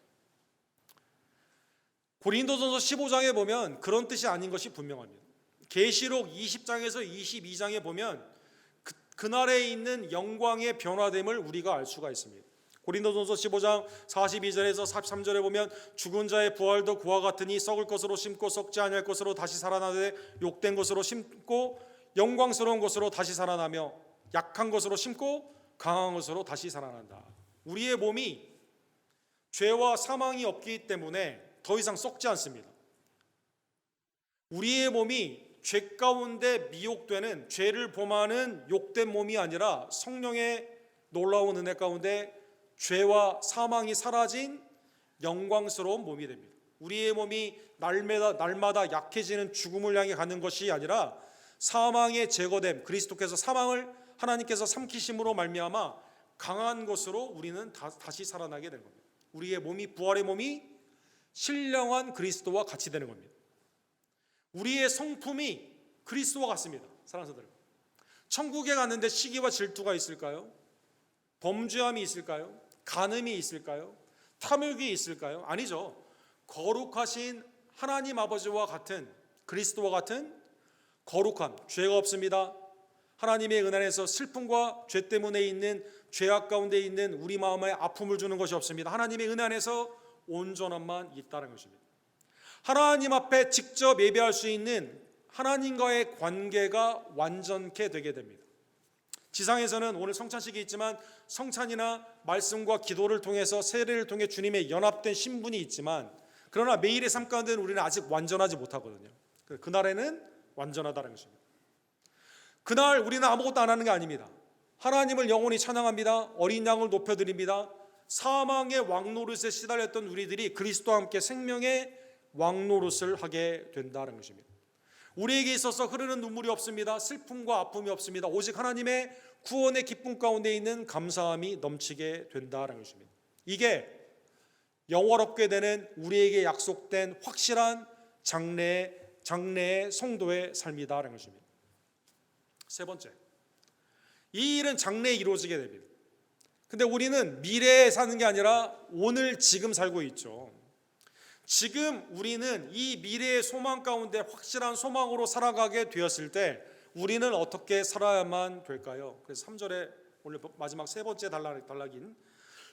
A: 고린도전서 15장에 보면 그런 뜻이 아닌 것이 분명합니다. 계시록 20장에서 22장에 보면 그날에 있는 영광의 변화됨을 우리가 알 수가 있습니다. 고린도전서 15장 42절에서 43절에 보면 죽은 자의 부활도 그와 같으니 썩을 것으로 심고 썩지 아니할 것으로 다시 살아나되 욕된 것으로 심고 영광스러운 것으로 다시 살아나며 약한 것으로 심고 강한 것으로 다시 살아난다. 우리의 몸이 죄와 사망이 없기 때문에 더 이상 썩지 않습니다. 우리의 몸이 죄 가운데 미혹되는, 죄를 범하는 욕된 몸이 아니라 성령의 놀라운 은혜 가운데 죄와 사망이 사라진 영광스러운 몸이 됩니다. 우리의 몸이 날마다 약해지는 죽음을 향해 가는 것이 아니라 사망의 제거됨, 그리스도께서 사망을 하나님께서 삼키심으로 말미암아 강한 것으로 우리는 다시 살아나게 되는 겁니다. 우리의 몸이, 부활의 몸이 신령한 그리스도와 같이 되는 겁니다. 우리의 성품이 그리스도와 같습니다. 사랑하는 성도들, 천국에 갔는데 시기와 질투가 있을까요? 범죄함이 있을까요? 간음이 있을까요? 탐욕이 있을까요? 아니죠. 거룩하신 하나님 아버지와 같은, 그리스도와 같은 거룩함, 죄가 없습니다. 하나님의 은혜 안에서 슬픔과 죄 때문에 있는 죄악 가운데 있는 우리 마음에 아픔을 주는 것이 없습니다. 하나님의 은혜 안에서 온전함만 있다는 것입니다. 하나님 앞에 직접 예배할 수 있는 하나님과의 관계가 완전케 되게 됩니다. 지상에서는 오늘 성찬식이 있지만 성찬이나 말씀과 기도를 통해서 세례를 통해 주님의 연합된 신분이 있지만, 그러나 매일의 삶 가운데는 우리는 아직 완전하지 못하거든요. 그날에는 완전하다는 것입니다. 그날 우리는 아무것도 안 하는 게 아닙니다. 하나님을 영원히 찬양합니다. 어린 양을 높여드립니다. 사망의 왕노릇에 시달렸던 우리들이 그리스도와 함께 생명의 왕노릇을 하게 된다는 것입니다. 우리에게 있어서 흐르는 눈물이 없습니다. 슬픔과 아픔이 없습니다. 오직 하나님의 구원의 기쁨 가운데 있는 감사함이 넘치게 된다는 것입니다. 이게 영원롭게 되는 우리에게 약속된 확실한 장래의 성도의 삶이다라는 것입니다. 세 번째, 이 일은 장래에 이루어지게 됩니다. 근데 우리는 미래에 사는 게 아니라 오늘 지금 살고 있죠. 지금 우리는 이 미래의 소망 가운데 확실한 소망으로 살아가게 되었을 때 우리는 어떻게 살아야만 될까요? 그래서 3절에 오늘 마지막 세 번째 단락인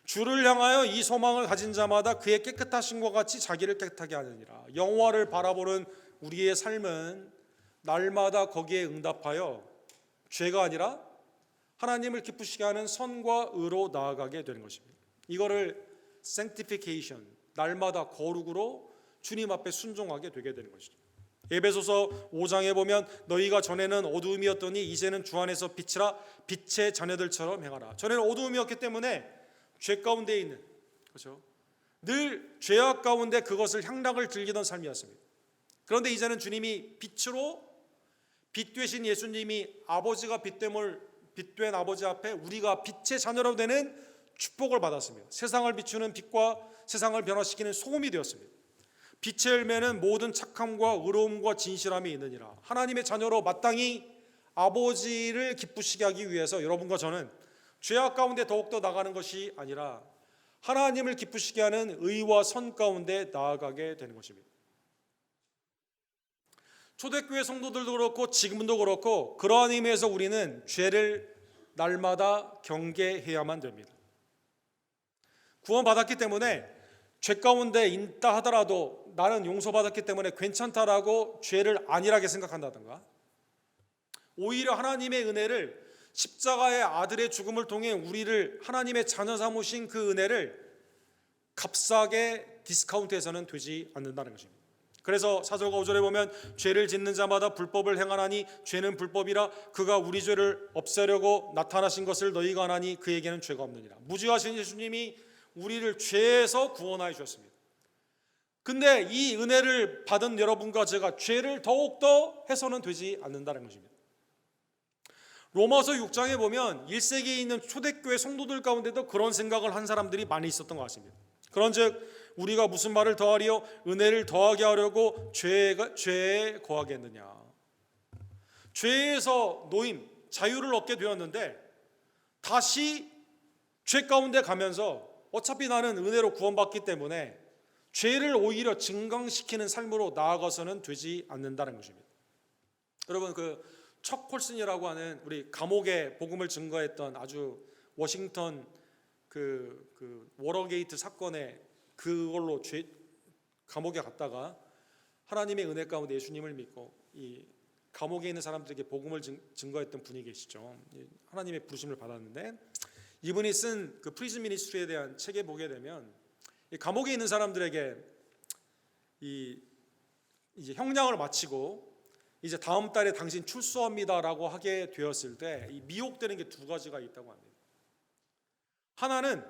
A: 주를 향하여 이 소망을 가진 자마다 그의 깨끗하심과 같이 자기를 깨끗하게 하느니라. 영화를 바라보는 우리의 삶은 날마다 거기에 응답하여 죄가 아니라 하나님을 기쁘시게 하는 선과 의로 나아가게 되는 것입니다. 이거를 sanctification, 날마다 거룩으로 주님 앞에 순종하게 되게 되는 것이죠. 에베소서 5장에 보면 너희가 전에는 어두움이었더니 이제는 주 안에서 빛이라 빛의 자녀들처럼 행하라. 전에는 어두움이었기 때문에 죄 가운데 있는, 그렇죠? 늘 죄악 가운데 그것을 향락을 즐기던 삶이었습니다. 그런데 이제는 주님이 빛으로, 빛 되신 예수님이 아버지가 빛된 아버지 앞에 우리가 빛의 자녀로 되는 축복을 받았습니다. 세상을 비추는 빛과 세상을 변화시키는 소금이 되었습니다. 빛의 열매는 모든 착함과 의로움과 진실함이 있느니라. 하나님의 자녀로 마땅히 아버지를 기쁘시게 하기 위해서 여러분과 저는 죄악 가운데 더욱더 나가는 것이 아니라 하나님을 기쁘시게 하는 의와 선 가운데 나아가게 되는 것입니다. 초대교회 성도들도 그렇고 지금도 그렇고 그러한 의미에서 우리는 죄를 날마다 경계해야만 됩니다. 구원받았기 때문에 죄 가운데 있다 하더라도 나는 용서받았기 때문에 괜찮다라고 죄를 안일하게 생각한다든가, 오히려 하나님의 은혜를, 십자가의 아들의 죽음을 통해 우리를 하나님의 자녀 삼으신 그 은혜를 값싸게 디스카운트해서는 되지 않는다는 것입니다. 그래서 사절과 5절에 보면 죄를 짓는 자마다 불법을 행하나니 죄는 불법이라 그가 우리 죄를 없애려고 나타나신 것을 너희가 아나니 그에게는 죄가 없느니라. 무죄하신 예수님이 우리를 죄에서 구원하여 주셨습니다. 근데 이 은혜를 받은 여러분과 제가 죄를 더욱더 해서는 되지 않는다는 것입니다. 로마서 6장에 보면 1세기에 있는 초대교회 성도들 가운데도 그런 생각을 한 사람들이 많이 있었던 것 같습니다. 그런즉 우리가 무슨 말을 더하리요? 은혜를 더하게 하려고 죄에 거하겠느냐. 죄에서 노임, 자유를 얻게 되었는데 다시 죄 가운데 가면서 어차피 나는 은혜로 구원받기 때문에 죄를 오히려 증강시키는 삶으로 나아가서는 되지 않는다는 것입니다. 여러분, 척 콜슨이라고 하는 우리 감옥에 복음을 증거했던 아주 워싱턴 워러게이트 사건에 그걸로 감옥에 갔다가 하나님의 은혜 가운데 예수님을 믿고 이 감옥에 있는 사람들에게 복음을 증거했던 분이 계시죠. 하나님의 부르심을 받았는데 이분이 쓴 그 프리즌 미니스트리에 대한 책에 보게 되면 이 감옥에 있는 사람들에게 이제 형량을 마치고 이제 다음 달에 당신 출소합니다라고 하게 되었을 때 이 미혹되는 게 두 가지가 있다고 합니다. 하나는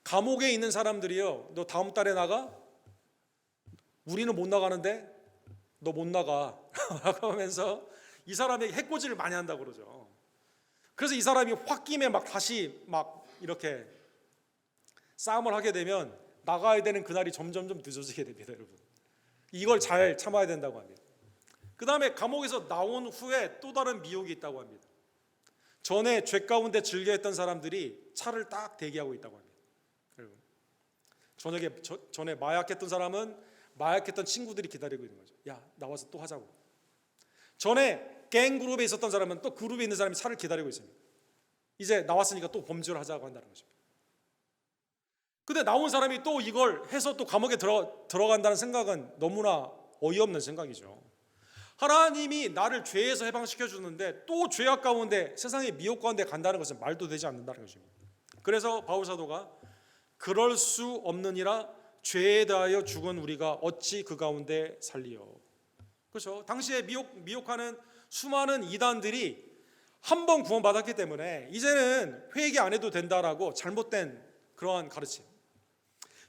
A: 감옥에 있는 사람들이요, 너 다음 달에 나가? 우리는 못 나가는데 너 못 나가 라고 하면서 이 사람에게 해코지를 많이 한다고 그러죠. 그래서 이 사람이 홧김에 막 다시 막 이렇게 싸움을 하게 되면 나가야 되는 그날이 점점 늦어지게 됩니다. 여러분, 이걸 잘 참아야 된다고 합니다. 그 다음에 감옥에서 나온 후에 또 다른 미혹이 있다고 합니다. 전에 죄 가운데 즐겨했던 사람들이 차를 딱 대기하고 있다고 합니다. 여러분, 전에 마약했던 사람은 마약했던 친구들이 기다리고 있는 거죠. 야, 나와서 또 하자고. 전에 갱 그룹에 있었던 사람은 또 그룹에 있는 사람이 차를 기다리고 있습니다. 이제 나왔으니까 또 범죄를 하자고 한다는 것입니다. 근데 나온 사람이 또 이걸 해서 또 감옥에 들어간다는 생각은 너무나 어이없는 생각이죠. 하나님이 나를 죄에서 해방시켜 주는데 또 죄악 가운데, 세상의 미혹 가운데 간다는 것은 말도 되지 않는다는 것입니다. 그래서 바울 사도가 그럴 수 없느니라 죄에 대하여 죽은 우리가 어찌 그 가운데 살리요. 그렇죠. 당시에 미혹하는 수많은 이단들이 한 번 구원받았기 때문에 이제는 회개 안 해도 된다라고 잘못된 그러한 가르침.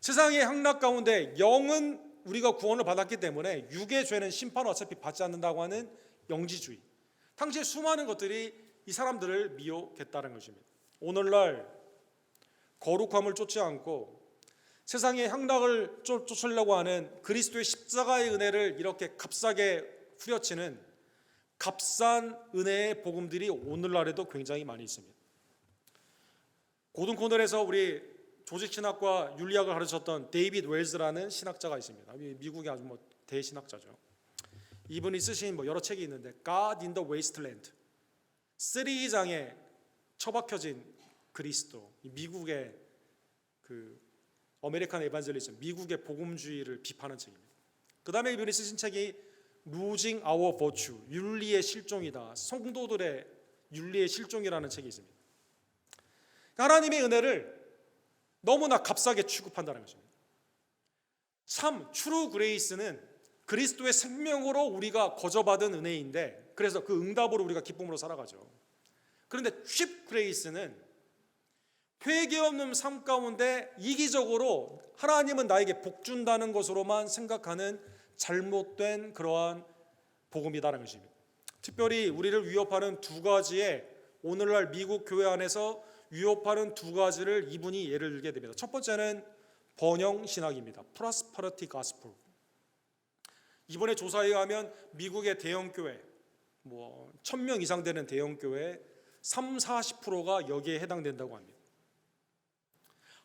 A: 세상의 향락 가운데 영은 우리가 구원을 받았기 때문에 육의 죄는 심판을 어차피 받지 않는다고 하는 영지주의. 당시에 수많은 것들이 이 사람들을 미혹했다는 것입니다. 오늘날 거룩함을 쫓지 않고 세상의 향락을 쫓으려고 하는 그리스도의 십자가의 은혜를 이렇게 값싸게 후려치는 값싼 은혜의 복음들이 오늘날에도 굉장히 많이 있습니다. 고등 코널에서 우리 조직신학과 윤리학을 가르쳤던 데이빗 웰즈라는 신학자가 있습니다. 미국의 아주 대신학자죠. 이분이 쓰신 여러 책이 있는데 God in the Wasteland, 쓰리장에 처박혀진 그리스도, 미국의 어메리칸 에반젤리즘, 미국의 복음주의를 비판한 책입니다. 그 다음에 이분이 쓰신 책이 Losing Our Virtue, 윤리의 실종이다. 성도들의 윤리의 실종이라는 책이 있습니다. 하나님의 은혜를 너무나 값싸게 취급한다는 것입니다. 참 트루 그레이스는 그리스도의 생명으로 우리가 거저받은 은혜인데, 그래서 그 응답으로 우리가 기쁨으로 살아가죠. 그런데 칩 그레이스는 회개 없는 삶 가운데 이기적으로 하나님은 나에게 복 준다는 것으로만 생각하는 잘못된 그러한 복음이다라는 것입니다. 특별히 우리를 위협하는 두 가지의, 오늘날 미국 교회 안에서 위협하는 두 가지를 이분이 예를 들게 됩니다. 첫 번째는 번영 신학입니다. Prosperity Gospel. 이번에 조사에 의하면 미국의 대형 교회, 1000명 이상 되는 대형 교회 30-40%가 여기에 해당된다고 합니다.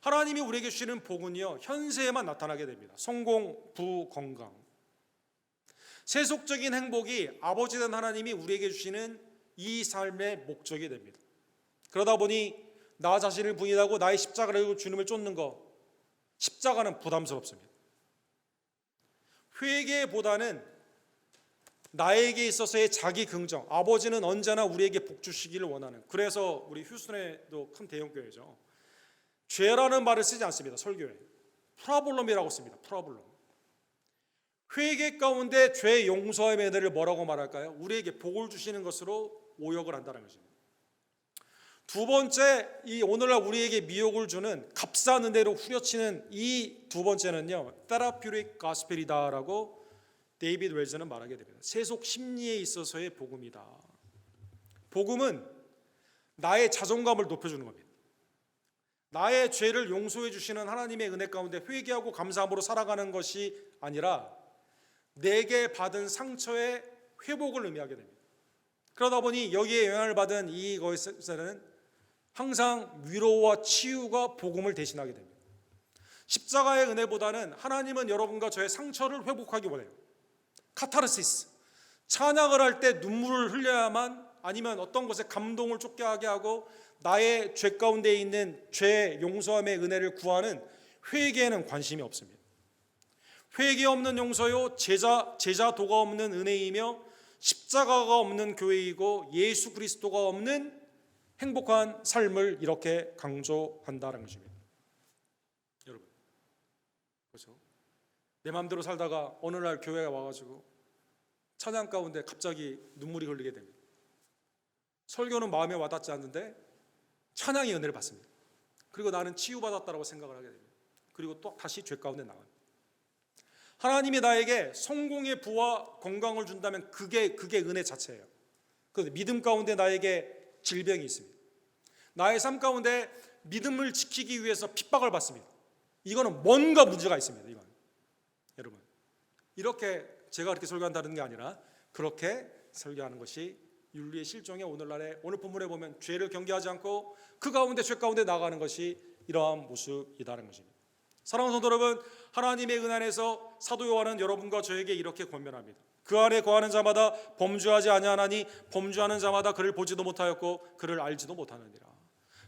A: 하나님이 우리에게 주시는 복은요, 현세에만 나타나게 됩니다. 성공, 부, 건강. 세속적인 행복이 아버지 된 하나님이 우리에게 주시는 이 삶의 목적이 됩니다. 그러다 보니 나 자신을 부인하고 나의 십자가를 들고 주님을 쫓는 것, 십자가는 부담스럽습니다. 회개보다는 나에게 있어서의 자기 긍정, 아버지는 언제나 우리에게 복 주시기를 원하는, 그래서 우리 휴스턴에도 큰 대형교회죠, 죄라는 말을 쓰지 않습니다. 설교에 프라블럼이라고 씁니다. 프라블럼. 회개 가운데 죄 용서의 은혜를 뭐라고 말할까요? 우리에게 복을 주시는 것으로 오역을 한다는 것입니다. 두 번째, 이 오늘날 우리에게 미혹을 주는 값싼 은혜로 후려치는 이 두 번째는요, Therapeutic Gospel이다라고 데이비드 웰즈는 말하게 됩니다. 세속 심리에 있어서의 복음이다. 복음은 나의 자존감을 높여주는 겁니다. 나의 죄를 용서해 주시는 하나님의 은혜 가운데 회개하고 감사함으로 살아가는 것이 아니라 내게 받은 상처의 회복을 의미하게 됩니다. 그러다 보니 여기에 영향을 받은 이것에서는 항상 위로와 치유가 복음을 대신하게 됩니다. 십자가의 은혜보다는 하나님은 여러분과 저의 상처를 회복하기 원해요. 카타르시스, 찬양을 할 때 눈물을 흘려야만, 아니면 어떤 것에 감동을 쫓게 하게 하고 나의 죄 가운데 있는 죄 용서함의 은혜를 구하는 회개에는 관심이 없습니다. 회개 없는 용서요, 제자도가 없는 은혜이며 십자가가 없는 교회이고 예수 그리스도가 없는 행복한 삶을 이렇게 강조한다는 것입니다. 여러분, 그렇죠? 내 마음대로 살다가 어느 날 교회에 와가지고 찬양 가운데 갑자기 눈물이 흘리게 됩니다. 설교는 마음에 와닿지 않는데 찬양의 은혜를 받습니다. 그리고 나는 치유받았다고 생각을 하게 됩니다. 그리고 또 다시 죄 가운데 나갑니다. 하나님이 나에게 성공의 부와 건강을 준다면 그게 은혜 자체예요. 그런데 믿음 가운데 나에게 질병이 있습니다. 나의 삶 가운데 믿음을 지키기 위해서 핍박을 받습니다. 이거는 뭔가 문제가 있습니다. 이건 여러분, 이렇게 제가 그렇게 설교한다는 게 아니라 그렇게 설교하는 것이 윤리의 실종의 오늘날의 오늘 본문에 보면 죄를 경계하지 않고 그 가운데 죄 가운데 나가는 것이 이러한 모습이다는 것입니다. 사랑하는 성도 여러분, 하나님의 은혜 안에서 사도 요한은 여러분과 저에게 이렇게 권면합니다. 그 안에 거하는 자마다 범죄하지 아니하나니 범죄하는 자마다 그를 보지도 못하였고 그를 알지도 못하느니라.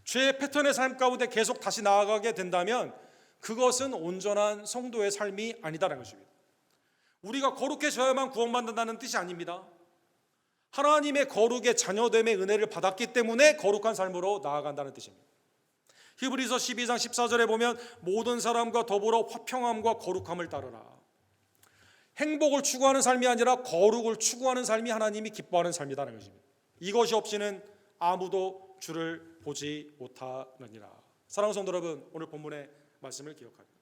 A: 죄의 패턴의 삶 가운데 계속 다시 나아가게 된다면 그것은 온전한 성도의 삶이 아니다라는 것입니다. 우리가 거룩해져야만 구원받는다는 뜻이 아닙니다. 하나님의 거룩의 자녀됨의 은혜를 받았기 때문에 거룩한 삶으로 나아간다는 뜻입니다. 히브리서 12장 14절에 보면 모든 사람과 더불어 화평함과 거룩함을 따르라. 행복을 추구하는 삶이 아니라 거룩을 추구하는 삶이 하나님이 기뻐하는 삶이라는 것입니다. 이것이 없이는 아무도 주를 보지 못하느니라. 사랑하는 성도 여러분, 오늘 본문의 말씀을 기억합니다.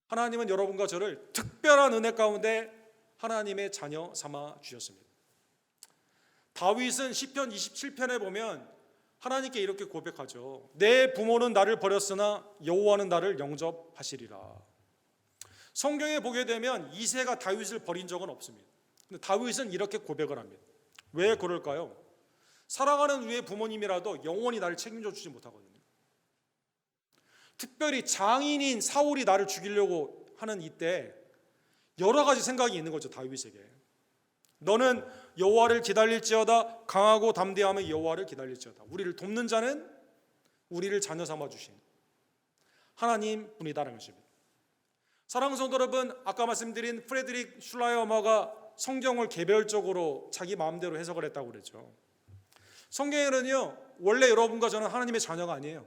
A: 하나님은 여러분과 저를 특별한 은혜 가운데 하나님의 자녀 삼아 주셨습니다. 다윗은 시편 27편에 보면 하나님께 이렇게 고백하죠. 내 부모는 나를 버렸으나 여호와는 나를 영접하시리라. 성경에 보게 되면 이새가 다윗을 버린 적은 없습니다. 근데 다윗은 이렇게 고백을 합니다. 왜 그럴까요? 살아가는 위에 부모님이라도 영원히 나를 책임져 주지 못하거든요. 특별히 장인인 사울이 나를 죽이려고 하는 이때 여러 가지 생각이 있는 거죠. 다윗에게. 너는 여호와를 기다릴지어다. 강하고 담대하며 여호와를 기다릴지어다. 우리를 돕는 자는 우리를 자녀 삼아 주신 하나님 분이다라는 것입니다. 사랑하는 성도 여러분, 아까 말씀드린 프레드릭 슐라이어머가 성경을 개별적으로 자기 마음대로 해석을 했다고 그랬죠. 성경에는요, 원래 여러분과 저는 하나님의 자녀가 아니에요.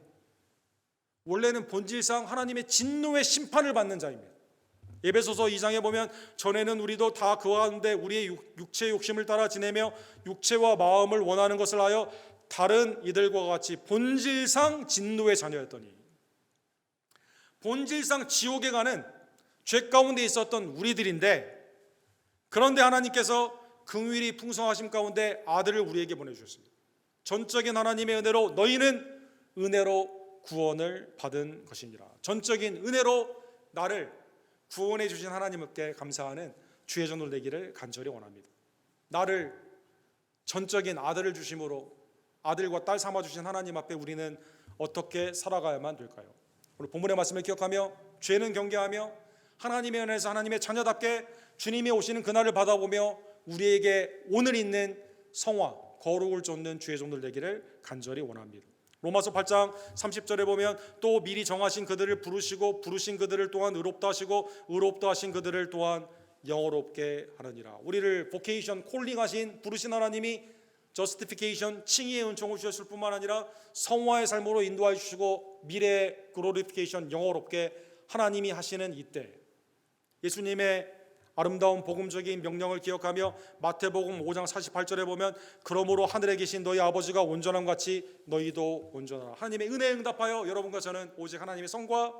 A: 원래는 본질상 하나님의 진노의 심판을 받는 자입니다. 에베소서 2장에 보면 전에는 우리도 다 그 가운데 우리의 육체의 욕심을 따라 지내며 육체와 마음을 원하는 것을 하여 다른 이들과 같이 본질상 진노의 자녀였더니, 본질상 지옥에 가는 죄 가운데 있었던 우리들인데, 그런데 하나님께서 긍휼이 풍성하심 가운데 아들을 우리에게 보내주셨습니다. 전적인 하나님의 은혜로 너희는 은혜로 구원을 받은 것이니라. 전적인 은혜로 나를 구원해 주신 하나님께 감사하는 주의 종들 되기를 간절히 원합니다. 나를 전적인 아들을 주심으로 아들과 딸 삼아 주신 하나님 앞에 우리는 어떻게 살아가야만 될까요? 오늘 본문의 말씀을 기억하며 죄는 경계하며 하나님의 은혜에서 하나님의 자녀답게 주님이 오시는 그날을 받아보며 우리에게 오늘 있는 성화, 거룩을 쫓는 주의 종들 되기를 간절히 원합니다. 로마서 8장 30절에 보면 또 미리 정하신 그들을 부르시고 부르신 그들을 또한 의롭다 하시고 의롭다 하신 그들을 또한 영어롭게 하느니라. 우리를 보케이션 콜링하신 부르신 하나님이 저스티피케이션 칭의의 은총을 주셨을 뿐만 아니라 성화의 삶으로 인도해 주시고 미래의 글로리피케이션 영어롭게 하나님이 하시는 이때, 예수님의 아름다운 복음적인 명령을 기억하며 마태복음 5장 48절에 보면 그러므로 하늘에 계신 너희 아버지가 온전함 같이 너희도 온전하라. 하나님의 은혜에 응답하여 여러분과 저는 오직 하나님의 성과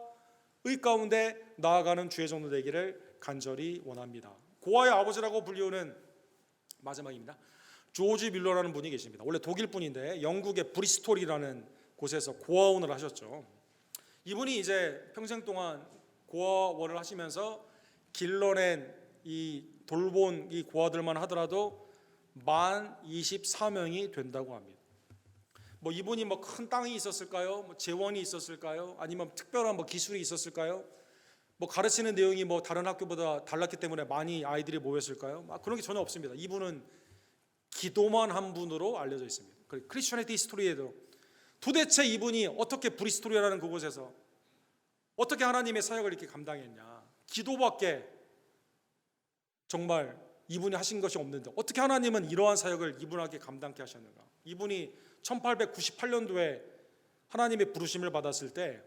A: 의 가운데 나아가는 주의 종들 되기를 간절히 원합니다. 고아의 아버지라고 불리우는, 마지막입니다, 조지 밀러라는 분이 계십니다. 원래 독일 분인데 영국의 브리스톨이라는 곳에서 고아원을 하셨죠. 이분이 이제 평생 동안 고아원을 하시면서 길러낸 이 돌본 이 고아들만 하더라도 24명이 된다고 합니다. 뭐 이분이 뭐 큰 땅이 있었을까요? 뭐 재원이 있었을까요? 아니면 특별한 뭐 기술이 있었을까요? 뭐 가르치는 내용이 뭐 다른 학교보다 달랐기 때문에 많이 아이들이 모였을까요? 그런 게 전혀 없습니다. 이분은 기도만 한 분으로 알려져 있습니다. 크리스천리티 히스토리에도 도대체 이분이 어떻게 브리스톨이라는 그곳에서 어떻게 하나님의 사역을 이렇게 감당했냐, 기도밖에 정말 이분이 하신 것이 없는데 어떻게 하나님은 이러한 사역을 이분에게 감당케 하셨는가. 이분이 1898년도에 하나님의 부르심을 받았을 때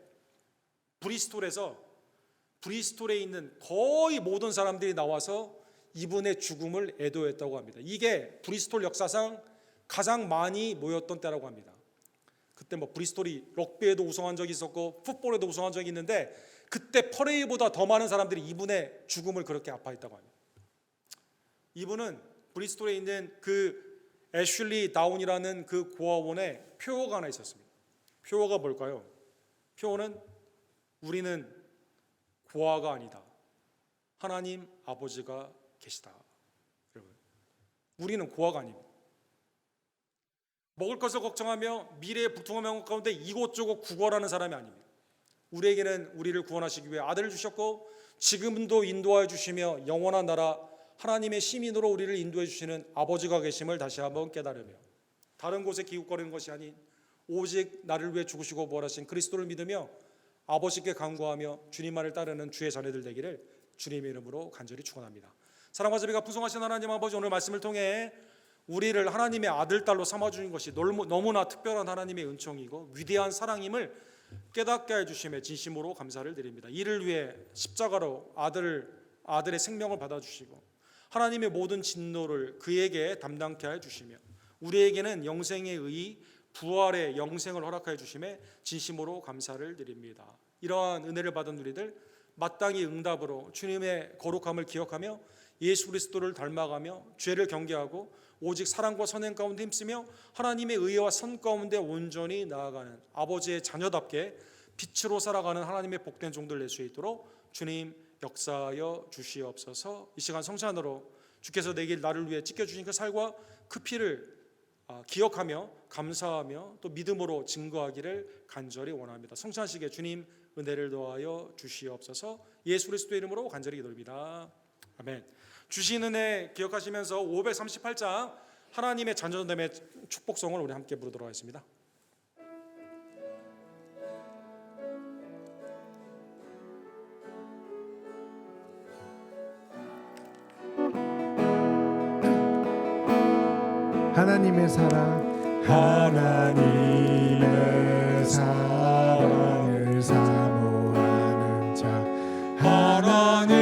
A: 브리스톨에 있는 거의 모든 사람들이 나와서 이분의 죽음을 애도했다고 합니다. 이게 브리스톨 역사상 가장 많이 모였던 때라고 합니다. 그때 뭐 브리스톨이 럭비에도 우승한 적이 있었고 풋볼에도 우승한 적이 있는데 그때 퍼레이보다 더 많은 사람들이 이분의 죽음을 그렇게 아파했다고 합니다. 이분은 브리스톨에 있는 그 애슐리 다운이라는 그 고아원에 표어가 하나 있었습니다. 표어가 뭘까요? 표어는 우리는 고아가 아니다. 하나님 아버지가 계시다. 여러분, 우리는 고아가 아닙니다. 먹을 것을 걱정하며 미래의 불투명한 명목 가운데 이곳저곳 구걸하는 사람이 아닙니다. 우리에게는 우리를 구원하시기 위해 아들을 주셨고 지금도 인도하여 주시며 영원한 나라 하나님의 시민으로 우리를 인도해 주시는 아버지가 계심을 다시 한번 깨달으며 다른 곳에 기웃거리는 것이 아닌 오직 나를 위해 죽으시고 부활하신 그리스도를 믿으며 아버지께 간구하며 주님만을 따르는 주의 자녀들 되기를 주님의 이름으로 간절히 축원합니다. 사랑과 자비가 풍성하신 하나님 아버지, 오늘 말씀을 통해 우리를 하나님의 아들, 딸로 삼아주신 것이 너무나 특별한 하나님의 은총이고 위대한 사랑임을 깨닫게 해주심에 진심으로 감사를 드립니다. 이를 위해 십자가로 아들의 생명을 받아주시고 하나님의 모든 진노를 그에게 담당케 해주시며 우리에게는 영생의 의, 부활의 영생을 허락해 주심에 진심으로 감사를 드립니다. 이러한 은혜를 받은 우리들 마땅히 응답으로 주님의 거룩함을 기억하며 예수 그리스도를 닮아가며 죄를 경계하고 오직 사랑과 선행 가운데 힘쓰며 하나님의 의와 선 가운데 온전히 나아가는 아버지의 자녀답게 빛으로 살아가는 하나님의 복된 종들 될 수 있도록 주님 역사하여 주시옵소서. 이 시간 성찬으로 주께서 내게 나를 위해 찢겨주신 그 살과 그 피를 기억하며 감사하며 또 믿음으로 증거하기를 간절히 원합니다. 성찬식에 주님 은혜를 더하여 주시옵소서. 예수 그리스도의 이름으로 간절히 기도합니다. 아멘. 주신 은혜 기억하시면서 538장 하나님의 자녀됨의 축복성을 우리 함께 부르도록 하겠습니다.
E: 하나님의 사랑을 사모하는 자, 하나님의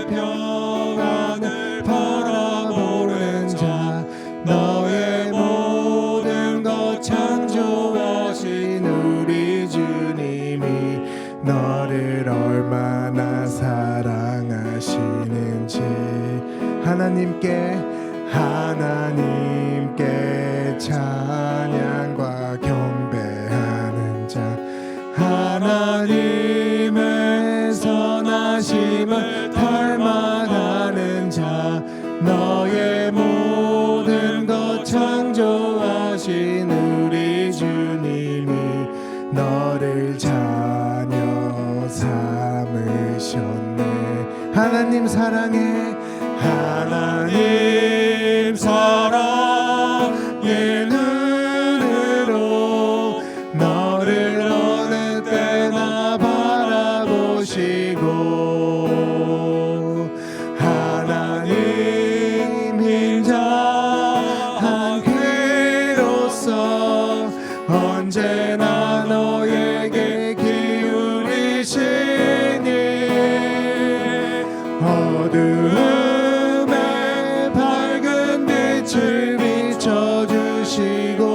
E: 평안을 바라보는 자, 너의 모든 것 창조하신 우리 주님이 너를 얼마나 사랑하시는지 하나님께 찬양과 경배하는 자, 하나님의 선하심을 닮아가는 자, 너의 모든 것 창조하신 우리 주님이 너를 자녀 삼으셨네. 하나님 사랑해, 하나님 사랑의 눈으로 너를 어느 때나 바라보시고, 하나님 인자한 귀로서 언제나 너에게 기울이시니 어두움에 밝은 빛을 비춰주시고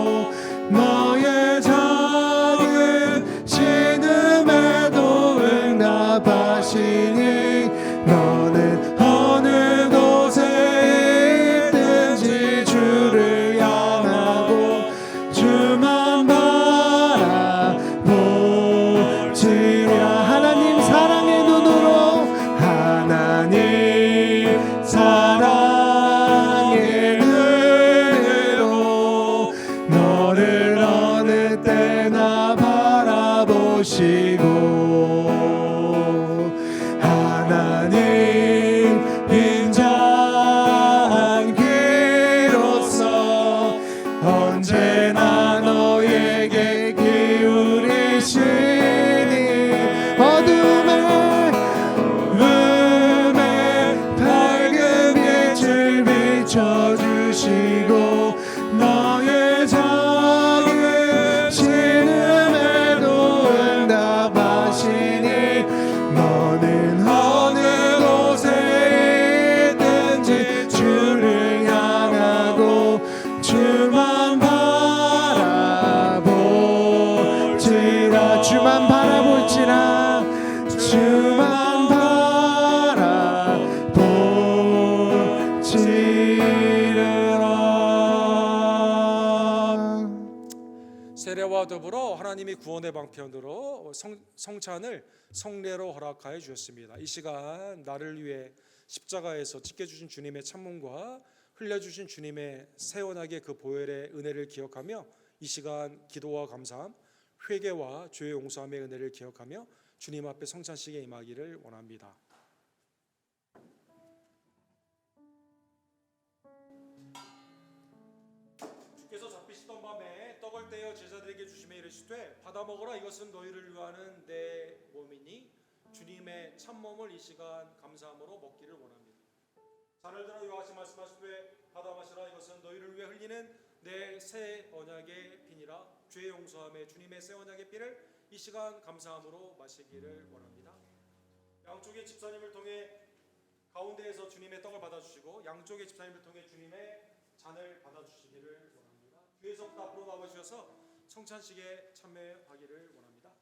E: 너의 작은 신음에도 응답하시니 너는 어느 곳에 있든지 주를 향하고 주만 바라보지라. 하나님 사랑의 눈으로, 하나님 사랑의 눈으로 너를 어느 때나 바라보시고, 하나님 인자한 귀로서 언제나 너에게 기울이시니 어둠에 밝은 빛을 비춰주시고 너의 작은 신음에도 응답하시니 너는 어느 곳에 있든지 주를 향하고 주만 바라볼지라. 주만 바라볼지라. 주만 바라볼지라.
A: 세례와 더불어 하나님이 구원의 방편으로 성찬을 성례로 허락하여 주셨습니다. 이 시간 나를 위해 십자가에서 지켜주신 주님의 참몸과 흘려주신 주님의 새 언약의 그 보혈의 은혜를 기억하며 이 시간 기도와 감사함, 회개와 죄의 용서함의 은혜를 기억하며 주님 앞에 성찬식에 임하기를 원합니다. 주께서 잡히시던 밤에 떡을 떼어 제자들에게 주시며 이르시되 받아 먹으라, 이것은 너희를 위하는 내 몸이니 주님의 참몸을 이 시간 감사함으로 먹기를 원합니다. 잔을 들어 이와 같이 말씀하시되 받아 마시라, 이것은 너희를 위해 흘리는 내 새 언약의 피니라. 죄의 용서함에 주님의 새 언약의 피를 이 시간 감사함으로 마시기를 원합니다. 양쪽의 집사님을 통해 가운데에서 주님의 떡을 받아주시고 양쪽의 집사님을 통해 주님의 잔을 받아주시기를 원합니다. 뒤에서부터 앞으로 나와주셔서 성찬식에 참여하기를 원합니다.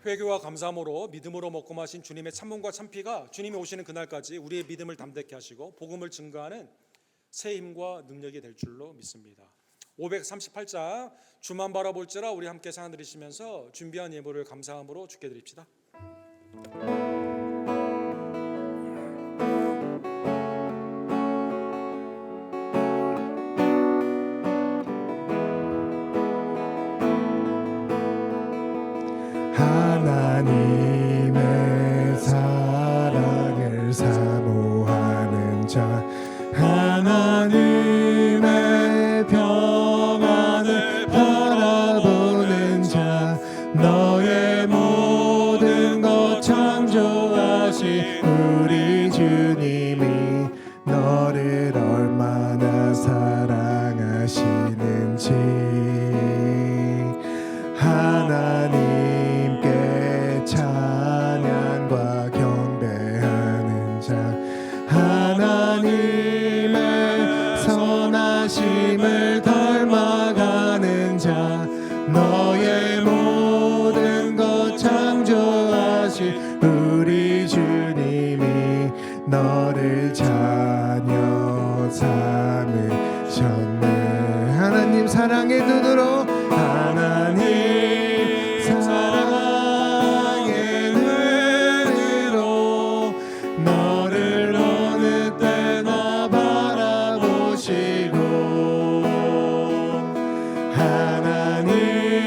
A: 회개와 감사함으로 믿음으로 먹고 마신 주님의 참몸과 참피가 주님이 오시는 그날까지 우리의 믿음을 담대케 하시고 복음을 증거하는 새 힘과 능력이 될 줄로 믿습니다. 538장 주만 바라볼지라 우리 함께 찬양 드리시면서 준비한 예물을 감사함으로 주께 드립시다.
E: 하나님의 사랑을 사모하는 자, 하나님의 평안을 바라보는 자, 너의 모든 것 창조하신 우리 주님이 너를 얼마나 사랑하시는지 하나님께 찬양과 경배하는 자, 하나님의 선하심을 닮아가는 자, 너의 모든 것 창조하신 우리 주님이 너를 자녀 삼으셨네. 하나님 사랑의 눈으로, 하나님 사랑의 눈으로 너를 어느 때나 바라보시고,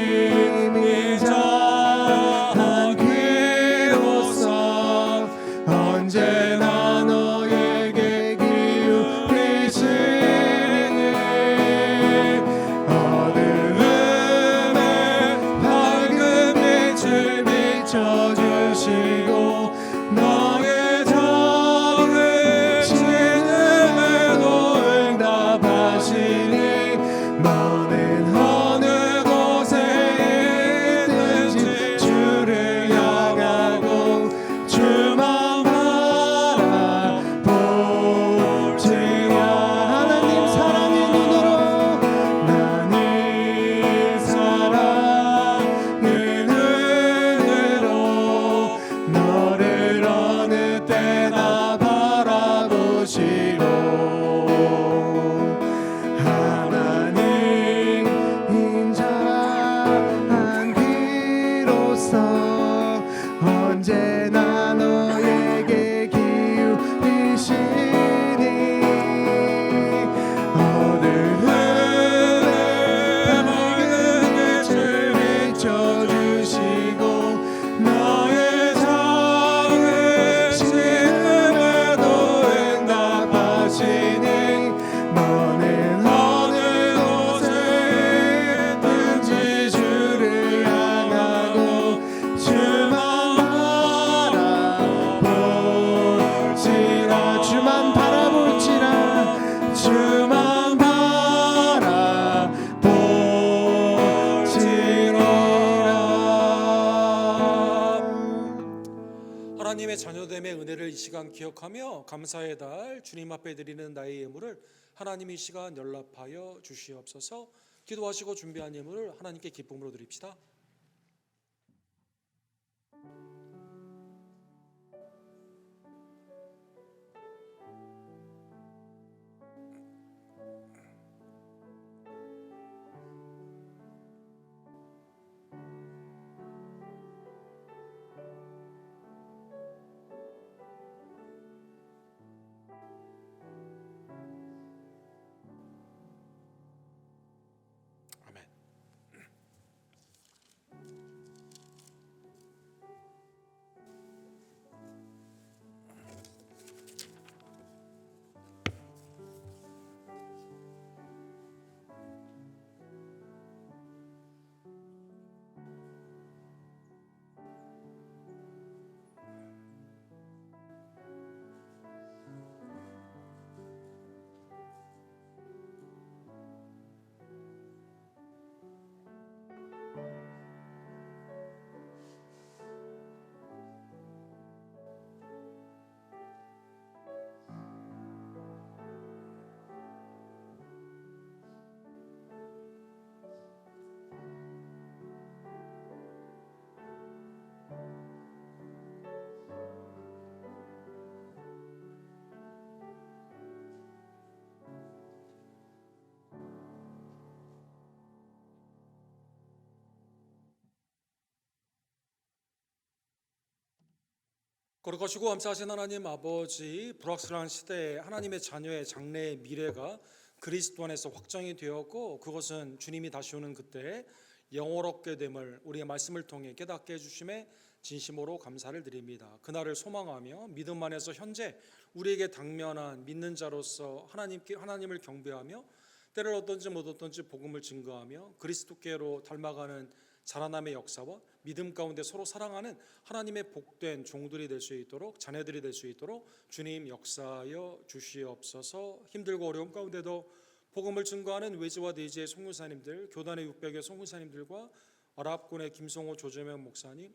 E: 하나님이 자한 귀로서 언제나 너에게 기울이시니 어두움에 밝은 빛을 비춰주시고 너의 작으심에도 응답하시니 너는 어느 곳에 있든지 주를 향하고 주만 바라볼지라. 하나님 사랑의 눈으로, 하나님 사랑의 눈으로 너를 어느 때나 바라보시고, 하나님 인자한 귀로서 언제나 너에게 기울이시니 어두움에 밝은 빛을 비춰주시고 너의 작으심에도 응답하시니 너는 어느 곳에 있든지 주를 향하고 주만 바라볼지라. 주만 바라볼지라. 주만 바라볼지라.
A: 하나님의 자녀됨의 은혜를 이 시간 기억하며 감사의 달 주님 앞에 드리는 나의 예물을 하나님 이 시간 연락하여 주시옵소서. 기도하시고 준비한 예물을 하나님께 기쁨으로 드립시다. 아멘. 거룩하시고 감사하신 하나님 아버지, 불확실한 시대에 하나님의 자녀의 장래의 미래가 그리스도 안에서 확정이 되었고, 그것은 주님이 다시 오는 그때 영원롭게 됨을 우리의 말씀을 통해 깨닫게 해주심에 진심으로 감사를 드립니다. 그날을 소망하며 믿음 안에서 현재 우리에게 당면한 믿는 자로서 하나님을 경배하며 때를 얻든지 못 얻든지 복음을 증거하며 그리스도께로 닮아가는 자라남의 역사와 믿음 가운데 서로 사랑하는 하나님의 복된 종들이 될 수 있도록, 자녀들이 될 수 있도록 주님 역사하여 주시옵소서. 힘들고 어려움 가운데도 복음을 증거하는 외지와 내지의 송교사님들, 교단의 600여 송교사님들과 아랍군의 김성호 조재명 목사님,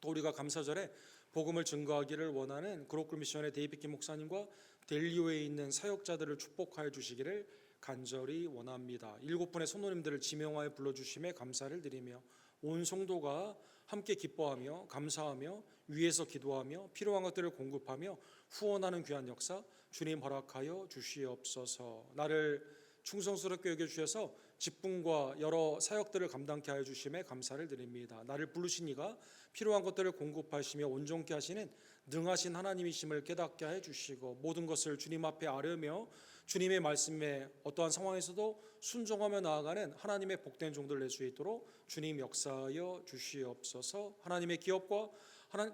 A: 또 우리가 감사절에 복음을 증거하기를 원하는 그로클 미션의 데이비드 김 목사님과 델리오에 있는 사역자들을 축복하여 주시기를 간절히 원합니다. 7분의 성도님들을 지명하여 불러주심에 감사를 드리며 온 성도가 함께 기뻐하며 감사하며 위에서 기도하며 필요한 것들을 공급하며 후원하는 귀한 역사 주님 허락하여 주시옵소서. 나를 충성스럽게 여겨주셔서 직분과 여러 사역들을 감당케 하여 주심에 감사를 드립니다. 나를 부르신 이가 필요한 것들을 공급하시며 온전케 하시는 능하신 하나님이심을 깨닫게 해 주시고, 모든 것을 주님 앞에 아뢰며 주님의 말씀에 어떠한 상황에서도 순종하며 나아가는 하나님의 복된 종들 될 수 있도록 주님 역사하여 주시옵소서. 하나님의 기업과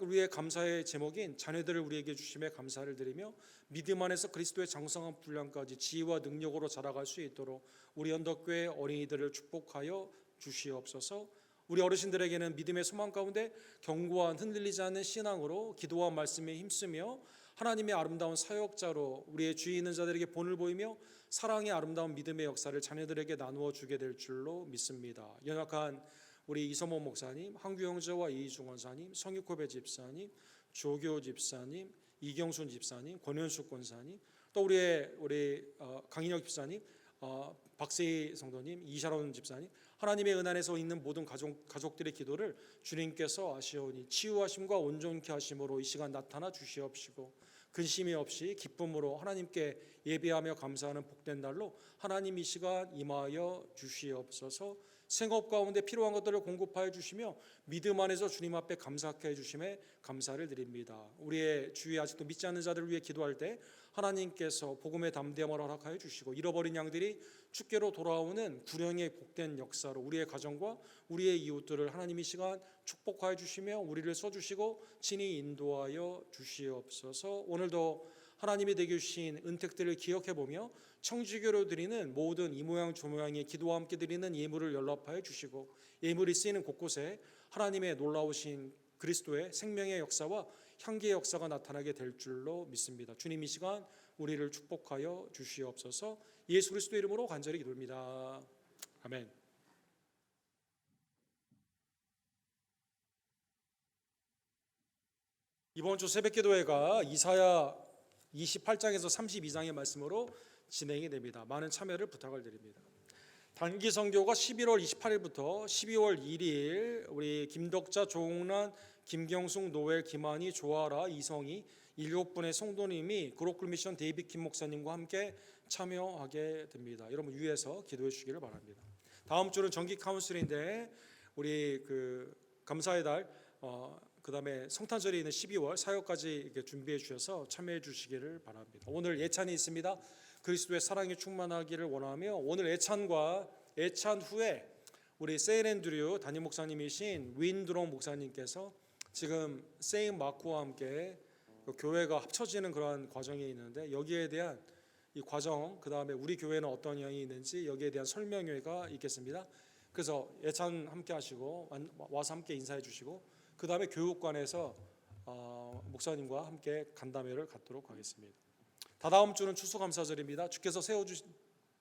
A: 우리의 감사의 제목인 자녀들을 우리에게 주심에 감사를 드리며 믿음 안에서 그리스도의 장성한 분량까지 지혜와 능력으로 자라갈 수 있도록 우리 언덕교회 어린이들을 축복하여 주시옵소서. 우리 어르신들에게는 믿음의 소망 가운데 견고한 흔들리지 않는 신앙으로 기도와 말씀에 힘쓰며 하나님의 아름다운 사역자로 우리의 주위 있는 자들에게 본을 보이며 사랑의 아름다운 믿음의 역사를 자녀들에게 나누어 주게 될 줄로 믿습니다. 연약한 우리 이서모 목사님, 한규 형제와 이희중 원사님, 성육호배 집사님, 조교 집사님, 이경순 집사님, 권현숙 권사님, 또 우리 강인혁 집사님, 박세희 성도님, 이샤론 집사님, 하나님의 은혜에서 있는 모든 가족들의 기도를 주님께서 아시오니 치유하심과 온전케 하심으로 이 시간 나타나 주시옵시고, 근심이 없이 기쁨으로 하나님께 예배하며 감사하는 복된 날로 하나님 이 시간 임하여 주시옵소서. 생업 가운데 필요한 것들을 공급하여 주시며 믿음 안에서 주님 앞에 감사케 해주심에 감사를 드립니다. 우리의 주위에 아직도 믿지 않는 자들을 위해 기도할 때 하나님께서 복음의 담대함을 허락하여 주시고, 잃어버린 양들이 주께로 돌아오는 구령의 복된 역사로 우리의 가정과 우리의 이웃들을 하나님 이 시간 축복하여 주시며 우리를 써주시고 친히 인도하여 주시옵소서. 오늘도 하나님이 되게 주신 은택들을 기억해보며 청지교로 드리는 모든 이 모양 저 모양의 기도와 함께 드리는 예물을 연락하여 주시고, 예물이 쓰이는 곳곳에 하나님의 놀라우신 그리스도의 생명의 역사와 향기의 역사가 나타나게 될 줄로 믿습니다. 주님 이 시간 우리를 축복하여 주시옵소서. 예수 그리스도 이름으로 간절히 기도합니다. 아멘. 이번 주 새벽기도회가 이사야 28장에서 32장의 말씀으로 진행이 됩니다. 많은 참여를 부탁을 드립니다. 단기 선교가 11월 28일부터 12월 1일 우리 김덕자, 조홍란, 김경숙, 노엘, 김한희, 조아라, 이성희 7분의 성도님이 그로클 미션 데이비드 김 목사님과 함께 참여하게 됩니다. 여러분 유의해서 기도해 주시기를 바랍니다. 다음 주는 정기 카운슬인데 우리 감사의 달 그다음에 성탄절이 있는 12월 사역까지 이렇게 준비해 주셔서 참여해 주시기를 바랍니다. 오늘 예찬이 있습니다. 그리스도의 사랑이 충만하기를 원하며, 오늘 예찬과 예찬 후에 우리 세인앤드류 담임 목사님이신 윈드롱 목사님께서 지금 세인 마크와 함께 교회가 합쳐지는 그러한 과정이 있는데, 여기에 대한 이 과정, 그 다음에 우리 교회는 어떤 영향이 있는지 여기에 대한 설명회가 있겠습니다. 그래서 예찬 함께 하시고 와서 함께 인사해 주시고, 그 다음에 교육관에서 목사님과 함께 간담회를 갖도록 하겠습니다. 다다음 주는 추수감사절입니다. 주께서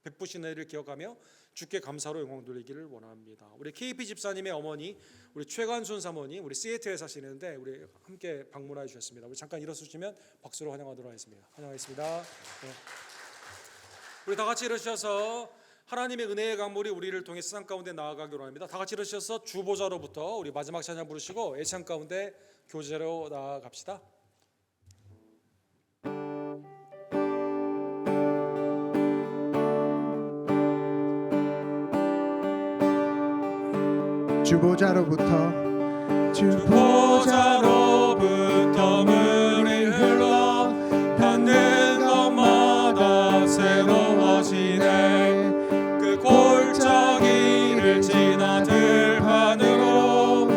A: 베푸신 은혜를 기억하며 주께 감사로 영광 돌리기를 원합니다. 우리 KP 집사님의 어머니, 우리 최관순 사모님, 우리 시애틀에 사시는데 우리 함께 방문해 주셨습니다. 우리 잠깐 일어서시면 박수로 환영하도록 하겠습니다. 환영하겠습니다. 네. 우리 다 같이 일어서셔서 하나님의 은혜의 강물이 우리를 통해 세상 가운데 나아가기로 합니다. 다 같이 일어서셔서 주보자로부터 우리 마지막 찬양 부르시고 예찬 가운데 교제로 나아갑시다.
E: 주보자로부터 주 보좌로부터 물이 흘러 닿는 곳마다 새로워지네. 그 골짜기를 지나 들판으로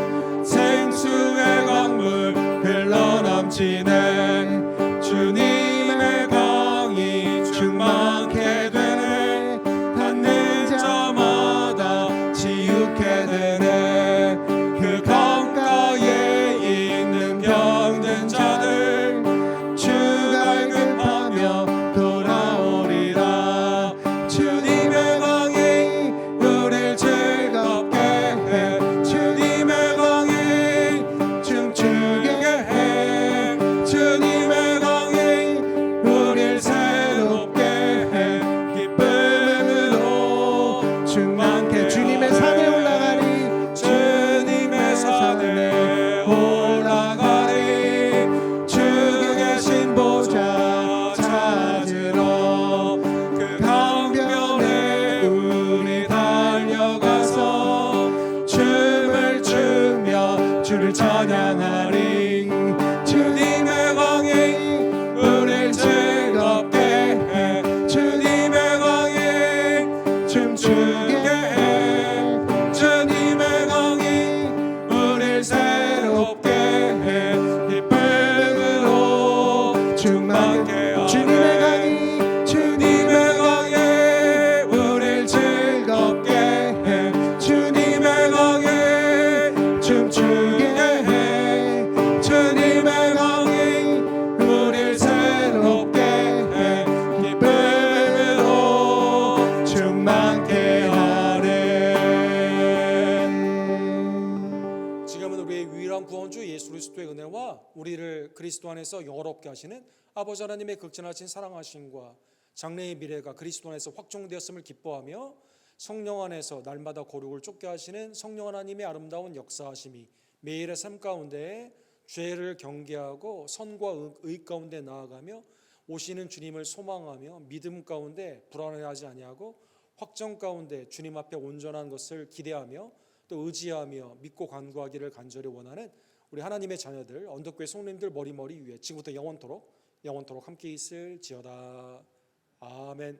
E: 생수의 강물 흘러넘치네. 주님의 강이 충만케 되네. 닿는 자마다 치유케 되네. 그 강가에 있는 병든 자들 주가 급하며 돌아오리라. 주님의 강이 우릴 즐겁게 해. 주님의 강이 춤추게 해. 주님의 강이 우릴 새롭게 해. 기쁨으로 충만케. 주님의 산에 올라가리. 주님의 산에 올라가리. 주 계신 보좌 찾으러 그 강변에 우리 달려가서 춤을 추며 주를 찬양하리. 주님의 강이 우릴 즐겁게 해. 주님의 강이 춤추게 해. 주님의 강이 우릴 새롭게 해. 기쁨으로 충만케 하네. 주님의 강이 주님의 강이 우릴 즐겁게 해. 주님의 강이 춤추게 해. 주님의 강이 우릴 새롭게 해. 기쁨으로 충만케 하네.
A: 지금은 우리의 유일한 구원주 예수 그리스도의 은혜와 우리를 그리스도 안에서 영화롭게 하시는 아버지 하나님의 극진하신 사랑하심과 장래의 미래가 그리스도 안에서 확정되었음을 기뻐하며 성령 안에서 날마다 거룩을 쫓게 하시는 성령 하나님의 아름다운 역사하심이 매일의 삶 가운데 죄를 경계하고 선과 의 가운데 나아가며 오시는 주님을 소망하며 믿음 가운데 불안해하지 아니하고 확정 가운데 주님 앞에 온전한 것을 기대하며 또 의지하며 믿고 간구하기를 간절히 원하는 우리 하나님의 자녀들 언덕교회 성도님들 머리머리 위에 지금부터 영원토록 함께 있을지어다. 아멘.